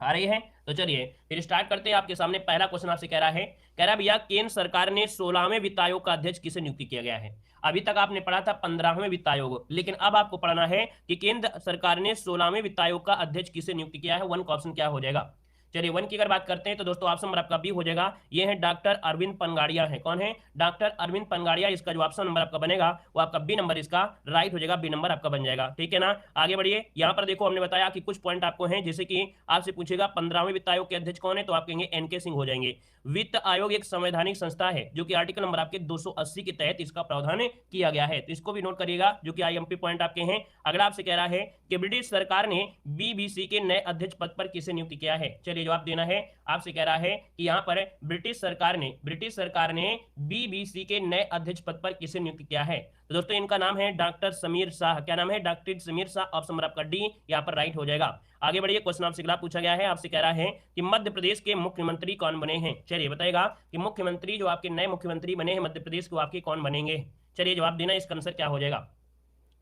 आ रही है। तो चलिए फिर स्टार्ट करते हैं। आपके सामने पहला क्वेश्चन आपसे कह रहा है भैया केंद्र सरकार ने 16वें वित्त आयोग का अध्यक्ष किसे नियुक्त किया गया है। अभी तक आपने पढ़ा था 15वें वित्त आयोग, लेकिन अब आपको पढ़ना है कि केंद्र सरकार ने 16वें वित्त आयोग का अध्यक्ष किसे नियुक्त किया है। वन का ऑप्शन क्या हो जाएगा। चलिए वन की अगर बात करते हैं तो दोस्तों ऑप्शन नंबर आपका बी हो जाएगा। ये है डॉक्टर अरविंद पनगाड़िया है। कौन है? डॉक्टर अरविंद पनगाड़िया। इसका जो ऑप्शन नंबर आपका बनेगा वो आपका बी नंबर इसका राइट हो जाएगा। बी नंबर आपका बन जाएगा। ठीक है ना। आगे बढ़िए। यहाँ पर देखो हमने बताया कि कुछ पॉइंट आपको हैं, जैसे कि आपसे पूछेगा 15वें वित्त आयोग के अध्यक्ष कौन है, तो आप कहेंगे एनके सिंह हो जाएंगे। वित्त आयोग एक संवैधानिक संस्था है जो कि आर्टिकल नंबर आपके 280 के तहत इसका प्रावधान किया गया है, तो इसको भी नोट करिएगा जो कि आईएमपी पॉइंट आपके हैं। अगला आपसे कह रहा है कि ब्रिटिश सरकार ने बीबीसी के नए अध्यक्ष पद पर किसे नियुक्त किया है। चलिए जवाब देना है। आपसे कह रहा है कि यहाँ पर ब्रिटिश सरकार ने बीबीसी के नए अध्यक्ष पद पर किसे नियुक्त किया है। तो दोस्तों इनका नाम है डॉक्टर समीर शाह। क्या नाम है? Doctor Sameer Shah. Option number आपका डी यहाँ पर राइट हो जाएगा। आगे बढ़िए। क्वेश्चन आपसे अगला पूछा गया है। आपसे कह रहा है कि मध्य प्रदेश के मुख्यमंत्री कौन बने हैं। चलिए बताएगा कि मुख्यमंत्री जो आपके नए मुख्यमंत्री बने हैं मध्य प्रदेश के, आपके कौन बनेंगे। चलिए जवाब देना, इसका आंसर क्या हो जाएगा।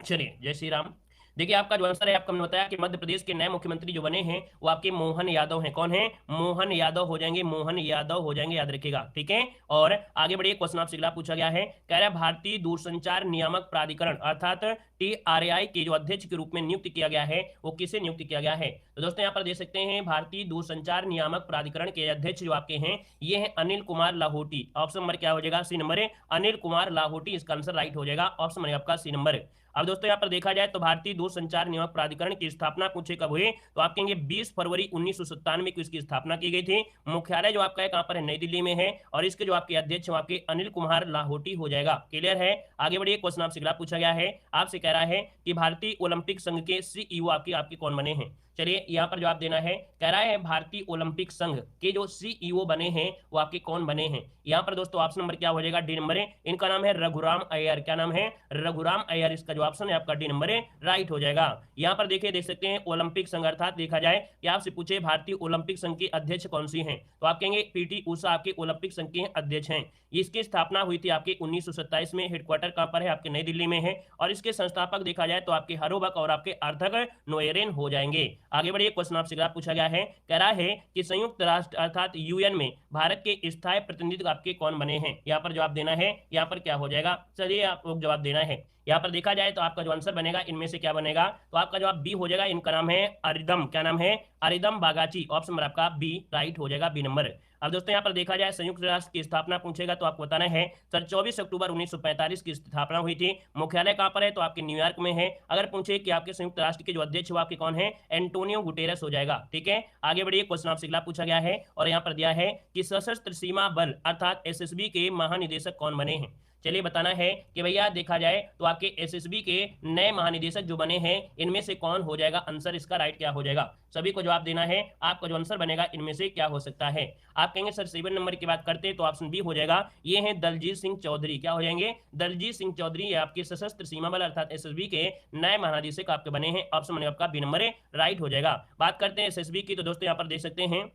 चलिए जय श्री राम। देखिए आपका जो आंसर है, आपको हमने बताया कि मध्य प्रदेश के नए मुख्यमंत्री जो बने हैं वो आपके मोहन यादव हैं। कौन है? मोहन यादव हो जाएंगे। मोहन यादव हो जाएंगे, याद रखिएगा। ठीक है। और आगे बढ़िए। क्वेश्चन आपसे अगला पूछा गया है। कह रहा है भारतीय दूरसंचार नियामक प्राधिकरण अर्थात TRAI के जो अध्यक्ष के रूप में नियुक्त किया गया है वो किसे नियुक्त किया गया है। तो दोस्तों यहाँ पर देख सकते हैं भारतीय दूरसंचार नियामक प्राधिकरण के अध्यक्ष जो आपके हैं ये है अनिल कुमार लाहोटी। ऑप्शन नंबर क्या हो जाएगा? सी नंबर है। अनिल कुमार लाहोटी इसका आंसर राइट हो जाएगा। ऑप्शन नंबर आपका सी नंबर। अब दोस्तों यहाँ पर देखा जाए तो भारतीय दूरसंचार नियामक प्राधिकरण की स्थापना पूछे कब हुई, तो आप कहेंगे 20 फरवरी 1997 को इसकी स्थापना की गई थी। मुख्यालय जो आपका है कहां पर है? नई दिल्ली में है। और इसके जो आपके अध्यक्ष हैं आपके अनिल कुमार लाहोटी हो जाएगा। क्लियर है। आगे बढ़िए। क्वेश्चन आपसे अगला पूछा गया है। आपसे कह रहा है कि भारतीय ओलंपिक संघ के CEO आपके कौन बने हैं। चलिए यहाँ पर जवाब देना है। कह रहा है भारतीय ओलंपिक संघ के जो CEO बने हैं वो आपके कौन बने हैं। यहाँ पर दोस्तों ऑप्शन नंबर क्या हो जाएगा? डी नंबर है। इनका नाम है रघुराम अय्यर। क्या नाम है? रघुराम अय्यर। इसका जो ऑप्शन है आपका डी नंबर है राइट हो जाएगा। यहाँ पर देखिए देख सकते हैं ओलंपिक संघ अर्थात देखा जाए कि आपसे पूछे भारतीय ओलंपिक संघ के अध्यक्ष कौन सी हैं, तो आप कहेंगे PT उषा आपके ओलंपिक संघ के अध्यक्ष हैं। इसकी स्थापना हुई थी आपके 1927 में। हेडक्वार्टर कहां पर है? आपके नई दिल्ली में है। और इसके संस्थापक देखा जाए तो आपके हरोबक और आपके आर्थर नोएरेन हो जाएंगे। आगे बढ़िए। क्वेश्चन आपसे पूछा गया है। कह रहा है कि संयुक्त राष्ट्र अर्थात UN में भारत के स्थायी प्रतिनिधि आपके कौन बने हैं। यहाँ पर जवाब देना है। यहाँ पर क्या हो जाएगा? चलिए आपको जवाब देना है। यहाँ पर देखा जाए तो आपका जो आंसर बनेगा इनमें से क्या बनेगा, तो आपका जवाब बी हो जाएगा। इनका नाम है अरिदम। क्या नाम है? अरिदम बागाची। ऑप्शन नंबर आपका बी राइट हो जाएगा। B number. अब दोस्तों यहाँ पर देखा जाए संयुक्त राष्ट्र की स्थापना पूछेगा तो आपको बताना है सर 24 अक्टूबर 1945 की स्थापना हुई थी। मुख्यालय कहां पर है? तो आपके न्यूयॉर्क में है। अगर पूछे कि आपके संयुक्त राष्ट्र के जो अध्यक्ष वो आपके कौन है, एंटोनियो गुटेरस हो जाएगा। ठीक है। आगे बढ़िए। क्वेश्चन आपसे अगला पूछा गया है और यहाँ पर दिया है कि सशस्त्र सीमा बल अर्थात SSB के महानिदेशक कौन बने हैं। चलिए बताना है कि भैया देखा जाए तो आपके SSB के नए महानिदेशक जो बने हैं इनमें से कौन हो जाएगा। आंसर इसका राइट क्या हो जाएगा, सभी को जवाब देना है। आपका जो आंसर बनेगा इनमें से क्या हो सकता है। आप कहेंगे सर 7 नंबर की बात करते हैं तो ऑप्शन बी हो जाएगा। ये है दलजीत सिंह चौधरी। क्या हो जाएंगे? दलजीत सिंह चौधरी। ये आपके सशस्त्र सीमा बल अर्थात SSB के नए महानिदेशक आपके बने हैं। ऑप्शन बनेगा आपका बी नंबर राइट हो जाएगा। बात करते हैं SSB की, तो दोस्तों यहाँ पर देख सकते हैं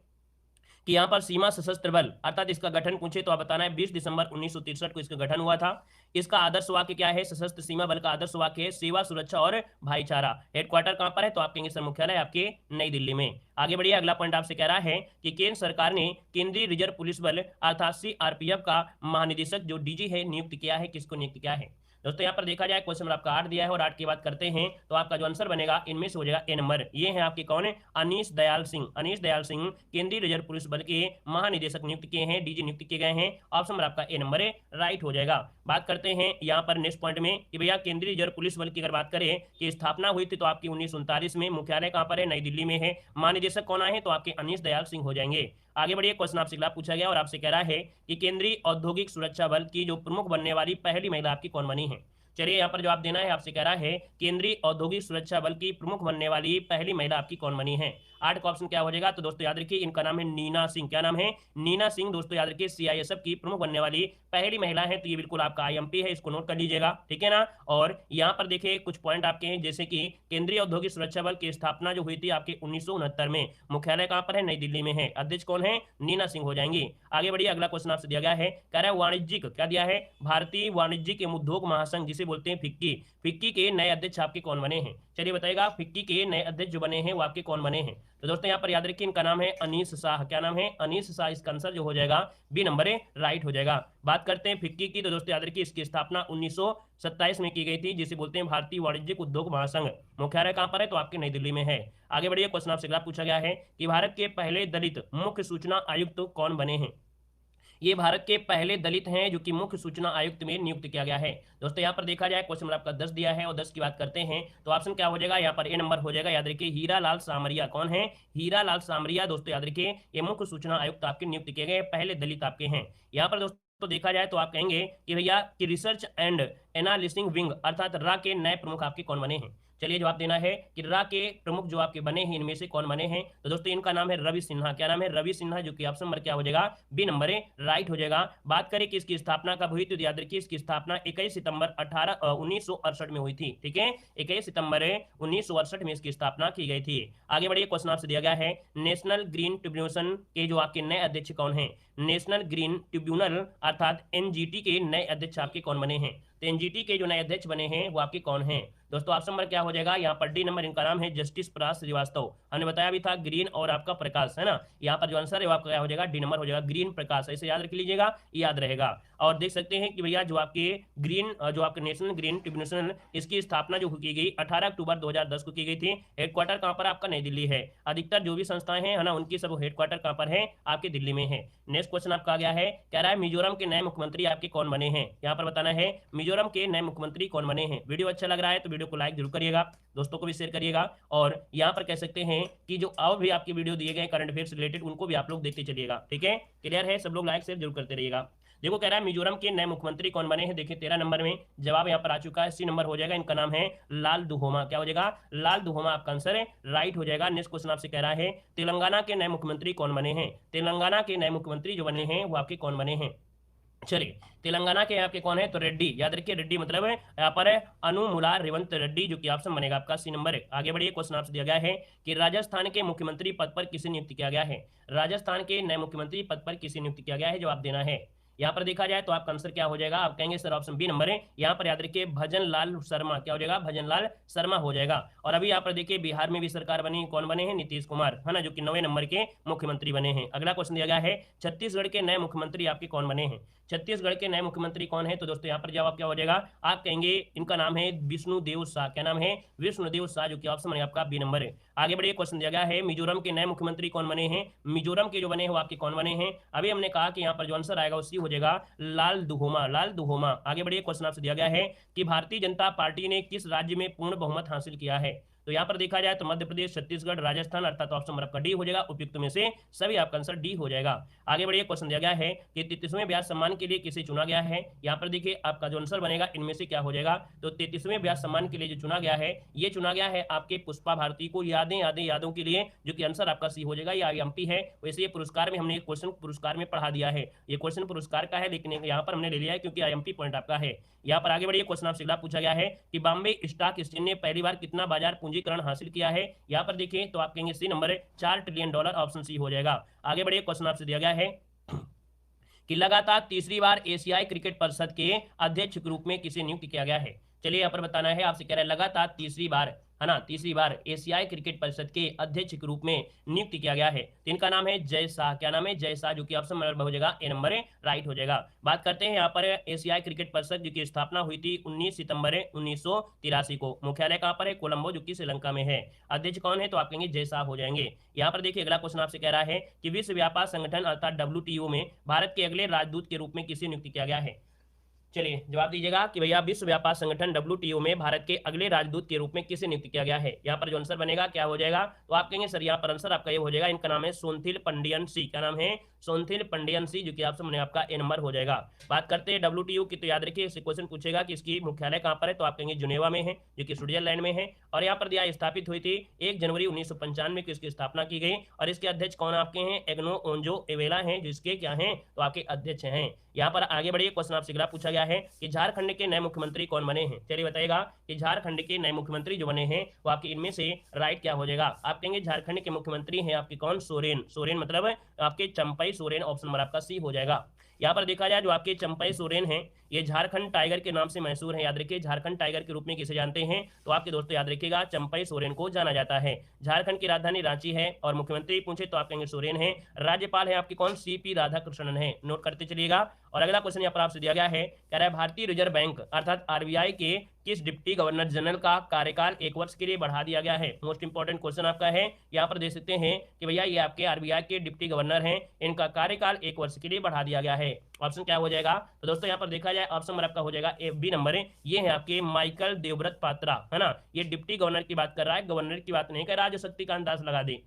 कि यहाँ पर सीमा सशस्त्र बल अर्थात इसका गठन पूछे तो आप बताना है 20 दिसंबर 1963 को इसका गठन हुआ था। इसका आदर्श वाक्य क्या है? सशस्त्र सीमा बल का आदर्श वाक्य है सेवा, सुरक्षा और भाईचारा। हेडक्वार्टर कहां पर है? तो आप कहेंगे सर मुख्यालय आपके नई दिल्ली में। आगे बढ़िए। अगला पॉइंट आपसे कह रहा है कि केंद्र सरकार ने केंद्रीय रिजर्व पुलिस बल अर्थात CRPF का महानिदेशक जो DG है नियुक्त किया है। किसको नियुक्त किया है? दोस्तों यहाँ पर देखा जाए क्वेश्चन नंबर आपका 8 दिया है और 8 की बात करते हैं तो आपका जो आंसर बनेगा इनमें से हो जाएगा ए नंबर। ये है आपके कौन है? अनीश दयाल सिंह। अनीश दयाल सिंह केंद्रीय रिजर्व पुलिस बल के महानिदेशक नियुक्त किए हैं, DG नियुक्त किए गए हैं। ऑप्शन नंबर आपका ए नंबर है राइट हो जाएगा। बात करते हैं यहाँ पर नेक्स्ट पॉइंट में कि भैया केंद्रीय रिजर्व पुलिस बल की अगर बात करें कि स्थापना हुई थी तो आपकी 1939 में। मुख्यालय कहां पर है? नई दिल्ली में है। महानिदेशक कौन आए? तो आपके अनीश दयाल सिंह हो जाएंगे। आगे बढ़िए। क्वेश्चन आपसे अगला पूछा गया और आपसे कह रहा है कि केंद्रीय औद्योगिक सुरक्षा बल की जो प्रमुख बनने वाली पहली महिला आपकी कौन बनी है। चलिए यहाँ पर जवाब देना है। आपसे कह रहा है केंद्रीय औद्योगिक सुरक्षा बल की प्रमुख बनने वाली पहली महिला आपकी कौन बनी है। 8 का ऑप्शन क्या हो जाएगा? तो दोस्तों याद रखिए इनका नाम है नीना सिंह। क्या नाम है? नीना सिंह। दोस्तों याद रखिए CISF की प्रमुख बनने वाली पहली महिला है, तो ये बिल्कुल आपका IMP है, इसको नोट कर लीजिएगा। ठीक है ना। और यहाँ पर देखिए कुछ पॉइंट आपके हैं जैसे कि केंद्रीय औद्योगिक सुरक्षा बल की स्थापना जो हुई थी आपके 1969 में। मुख्यालय कहां पर है? नई दिल्ली में है। अध्यक्ष कौन है? नीना सिंह हो जाएंगी। आगे बढ़िए। अगला क्वेश्चन आपसे दिया गया है, कह रहा है वाणिज्यिक, क्या दिया है? भारतीय वाणिज्यिक एवं उद्योग महासंघ जिसे बोलते हैं फिक्की। फिक्की के नए अध्यक्ष आपके कौन बने हैं? चलिए बताइएगा, फिक्की के नए अध्यक्ष जो बने हैं वो आपके कौन बने हैं? तो दोस्तों यहाँ पर याद रखिए, इनका नाम है अनीस शाह। क्या नाम है? अनीस शाह। इसका आंसर जो हो जाएगा बी नंबर है, राइट हो जाएगा। बात करते हैं फिक्की की, तो दोस्तों याद रखिए इसकी स्थापना 1927 में की गई थी, जिसे बोलते हैं भारतीय वाणिज्यिक उद्योग महासंघ। मुख्यालय कहां पर है? तो आपके नई दिल्ली में है। आगे बढ़िए, क्वेश्चन आपसे अगला पूछा गया है कि भारत के पहले दलित मुख्य सूचना आयुक्त कौन बने हैं? ये भारत के पहले दलित हैं जो कि मुख्य सूचना आयुक्त में नियुक्त किया गया है। दोस्तों यहाँ पर देखा जाए, क्वेश्चन नंबर आपका 10 दिया है और 10 की बात करते हैं तो ऑप्शन क्या हो जाएगा? यहाँ पर ए नंबर हो जाएगा। याद रखिए हीरा लाल सामरिया। कौन है? हीरा लाल सामरिया। दोस्तों याद रखिए ये मुख्य सूचना आयुक्त आपके नियुक्त किए गए पहले दलित आपके हैं। यहाँ पर दोस्तों देखा जाए तो आप कहेंगे कि भैया कि रिसर्च एंड एनालिसिंग विंग अर्थात रा के नए प्रमुख आपके कौन बने हैं? चलिए जवाब देना है कि रा के प्रमुख जो आपके बने हैं इनमें से कौन बने हैं? तो दोस्तों इनका नाम है रवि सिन्हा। क्या नाम है? रवि सिन्हा, जो कि ऑप्शन नंबर क्या हो जाएगा? बी नंबर है, राइट हो जाएगा। बात करें कि इसकी स्थापना कब हुई, तो याद रखिए इसकी स्थापना 21 सितंबर 1968 में हुई थी। ठीक है, 21 सितंबर 1968 में इसकी स्थापना की गई थी। आगे बढ़िए, क्वेश्चन आपसे दिया गया है नेशनल ग्रीन ट्रिब्यूनल के जो आपके नए अध्यक्ष कौन है? नेशनल ग्रीन ट्रिब्यूनल अर्थात एनजीटी के नए अध्यक्ष आपके कौन बने हैं? तो एनजीटी के जो नए अध्यक्ष बने हैं वो आपके कौन हैं? दोस्तों ऑप्शन नंबर क्या हो जाएगा? यहाँ पर डी नंबर, इनका नाम है जस्टिस प्रकाश श्रीवास्तव। हमने बताया भी था ग्रीन और आपका प्रकाश, है ना। यहाँ पर जो आंसर है वो आपका क्या हो जाएगा? डी नंबर हो जाएगा, ग्रीन प्रकाश। ऐसे याद रख लीजिएगा, याद रहेगा। और देख सकते हैं कि भैया जो आपके ग्रीन जो आपके नेशनल ग्रीन ट्रिब्यूनल, इसकी स्थापना जो की गई 18 अक्टूबर 2010 को की गई थी। हेडक्वार्टर कहाँ पर? आपका नई दिल्ली है। अधिकतर जो भी संस्थाएं हैं, है ना, उनकी सब हेडक्वार्टर कहाँ पर है? आपके दिल्ली में है। नेक्स्ट क्वेश्चन आपका आ गया है, कह रहा है मिजोरम के नए मुख्यमंत्री आपके कौन बने हैं? यहाँ पर बताना है मिजोरम के नए मुख्यमंत्री कौन बने हैं। वीडियो अच्छा लग रहा है तो वीडियो को लाइक जरूर करिएगा, दोस्तों को भी शेयर करिएगा। और यहाँ पर कह सकते हैं कि जो और भी आपकी वीडियो दिए गए करंट अफेयर्स रिलेटेड, उनको भी आप लोग देखते चलिएगा। ठीक है, क्लियर है? सब लोग लाइक शेयर जरूर करते रहिएगा। देखो कह रहा है मिजोरम के नए मुख्यमंत्री कौन बने हैं। देखिए 13 नंबर में जवाब यहाँ पर आ चुका है, सी नंबर हो जाएगा। इनका नाम है लाल दुहोमा। क्या हो जाएगा? लाल दुहोमा आपका आंसर है, राइट हो जाएगा। नेक्स्ट क्वेश्चन आपसे कह रहा है तेलंगाना के नए मुख्यमंत्री कौन बने हैं? तेलंगाना के नए मुख्यमंत्री जो बने हैं वो आपके कौन बने हैं? चलिए तेलंगाना के यहाँ पे कौन है? तो रेड्डी। याद रखिए रेड्डी मतलब है यहाँ पर है अनुमुला रेवंत रेड्डी, जो कि ऑप्शन बनेगा आपका सी नंबर है। आगे बढ़िए, क्वेश्चन आपसे दिया गया है कि राजस्थान के मुख्यमंत्री पद पर किसे नियुक्त किया गया है? राजस्थान के नए मुख्यमंत्री पद पर किसे नियुक्त किया गया है? जवाब देना है। यहाँ पर देखा जाए तो आपका आंसर क्या हो जाएगा? आप कहेंगे सर ऑप्शन बी नंबर है। यहाँ पर याद रखिए भजन लाल शर्मा। क्या हो जाएगा? भजन लाल शर्मा हो जाएगा। और अभी यहाँ पर देखिए बिहार में भी सरकार बनी, कौन बने हैं? नीतीश कुमार, है ना, जो कि 9वें नंबर के मुख्यमंत्री बने हैं। अगला क्वेश्चन दिया गया है छत्तीसगढ़ के नए मुख्यमंत्री आपके कौन बने हैं? छत्तीसगढ़ के नए मुख्यमंत्री कौन है? तो दोस्तों यहाँ पर जवाब क्या हो जाएगा? आप कहेंगे इनका नाम है विष्णुदेव शाह। क्या नाम है? विष्णुदेव शाह, जो कि ऑप्शन है आपका बी नंबर है। आगे बढ़िए, क्वेश्चन दिया गया है मिजोरम के नए मुख्यमंत्री कौन बने हैं? मिजोरम के जो बने हैं वो आपके कौन बने हैं? अभी हमने कहा कि यहाँ पर जो आंसर आएगा उसी हो जाएगा लाल दुहोमा। लाल दुहोमा। आगे बढ़िए, क्वेश्चन आपसे दिया गया है कि भारतीय जनता पार्टी ने किस राज्य में पूर्ण बहुमत हासिल किया है? तो यहाँ पर देखा जाए तो मध्य प्रदेश, छत्तीसगढ़, राजस्थान, अर्थात ऑप्शन नंबर आपका डी हो जाएगा। उपयुक्त में से सभी आपका आंसर डी हो जाएगा। आगे बढ़िए, क्वेश्चन दिया गया है कि 33वें ब्याज सम्मान के लिए किसे चुना गया है? यहाँ पर देखिए आपका जो आंसर बनेगा इनमें से क्या हो जाएगा? तो 33वें ब्याज सम्मान के लिए जो चुना गया है, ये चुना गया है आपके पुष्पा भारती को। यादें यादें यादों के लिए, जो कि आंसर आपका सी हो जाएगा। ये आईएमपी है। वैसे ये पुरस्कार में हमने क्वेश्चन पुरस्कार में पढ़ा दिया है, ये क्वेश्चन पुरस्कार का है, लेकिन यहाँ पर हमने ले लिया है क्योंकि आईएमपी पॉइंट आपका है। यहाँ पर आगे बढ़िए, क्वेश्चन आपसे अगला पूछा गया है कि बॉम्बे स्टॉक एक्सचेंज ने पहली बार कितना बाजार पूंजीकरण हासिल किया है? यहाँ पर देखिए तो आप कहेंगे सी नंबर है, $4 ट्रिलियन, ऑप्शन सी हो जाएगा। आगे बढ़िए, क्वेश्चन आपसे दिया गया है कि लगातार तीसरी बार एशियाई क्रिकेट परिषद के अध्यक्ष के रूप में किसे नियुक्त किया गया है? चलिए यहाँ पर बताना है आपसे, कह रहा है लगातार तीसरी बार, है ना, तीसरी बार एशियाई क्रिकेट परिषद के अध्यक्ष के रूप में नियुक्त किया गया है। तो इनका नाम है जय शाह। क्या नाम है? जय शाह, जो कि ऑप्शन नंबर हो जाएगा ए नंबर है, राइट हो जाएगा। बात करते हैं यहाँ पर एशियाई क्रिकेट परिषद जो की स्थापना हुई थी 19 सितंबर 1983 को। मुख्यालय कहाँ पर है? कोलंबो, जो कि श्रीलंका में है। अध्यक्ष कौन है? तो आप कहेंगे जय शाह हो जाएंगे। यहाँ पर देखिए अगला क्वेश्चन आपसे कह रहा है कि विश्व व्यापार संगठन अर्थात WTO में भारत के अगले राजदूत के रूप में किसे नियुक्त किया गया है? चलिए जवाब दीजिएगा कि भैया विश्व व्यापार संगठन WTO में भारत के अगले राजदूत के रूप में किसे नियुक्त किया गया है? यहाँ पर जो आंसर बनेगा क्या हो जाएगा? तो आप कहेंगे सर यहाँ पर आंसर आपका ये हो जाएगा, इनका नाम है सोनथिल पंडियन सी। क्या नाम है? सोनथिल पंडियन सी, जो कि ऑप्शन में आपका ए नंबर हो जाएगा। बात करते हैं WTO की, तो याद रखिए इससे क्वेश्चन पूछेगा कि इसकी मुख्यालय कहाँ पर है? तो आप कहेंगे जुनेवा में है, जो कि स्विट्जरलैंड में है। और यहाँ पर दिया स्थापित हुई थी 1 जनवरी 1995 को इसकी स्थापना की गई। और इसके अध्यक्ष कौन आपके हैं? एग्नो ओंजो एवेला हैं, जिसके क्या हैं? तो आपके अध्यक्ष हैं। यहाँ पर आगे बढ़िए, क्वेश्चन आपसे अगला पूछा गया है कि झारखंड के नए मुख्यमंत्री कौन बने हैं? चलिए बताइएगा कि झारखंड के नए मुख्यमंत्री जो बने हैं वो आपके इनमें से राइट क्या हो जाएगा? आप कहेंगे झारखंड के मुख्यमंत्री हैं आपके कौन? सोरेन। सोरेन मतलब आपके चंपई सोरेन, ऑप्शन नंबर आपका सी हो जाएगा। यहाँ पर देखा जाए जो आपके चंपई सोरेन हैं, ये झारखंड टाइगर के नाम से मशहूर है। याद रखिए झारखंड टाइगर के रूप में किसे जानते हैं, तो आपके दोस्तों याद रखिएगा चंपई सोरेन को जाना जाता है। झारखंड की राजधानी रांची है और मुख्यमंत्री पूछे तो आप कहेंगे सोरेन है। राज्यपाल है आपके कौन, सीपी राधाकृष्णन है, नोट करते चलिएगा। और अगला क्वेश्चन यहाँ पर आपसे दिया गया है, कह रहा है भारतीय रिजर्व बैंक अर्थात आरबीआई के किस डिप्टी गवर्नर जनरल का कार्यकाल 1 वर्ष के लिए बढ़ा दिया गया है। मोस्ट इंपॉर्टेंट क्वेश्चन आपका है, यहाँ पर देख सकते हैं कि भैया ये आपके आरबीआई के डिप्टी गवर्नर हैं, इनका कार्यकाल 1 वर्ष के लिए बढ़ा दिया गया है। ऑप्शन क्या हो जाएगा, तो दोस्तों यहाँ पर देखा जाए ऑप्शन नंबर आपका हो जाएगा बी नंबर है, ये है आपके माइकल देवव्रत पात्रा, है ना। ये डिप्टी गवर्नर की बात कर रहा है, गवर्नर की बात नहीं कर रहा है जो शक्तिकांत दास लगा दे।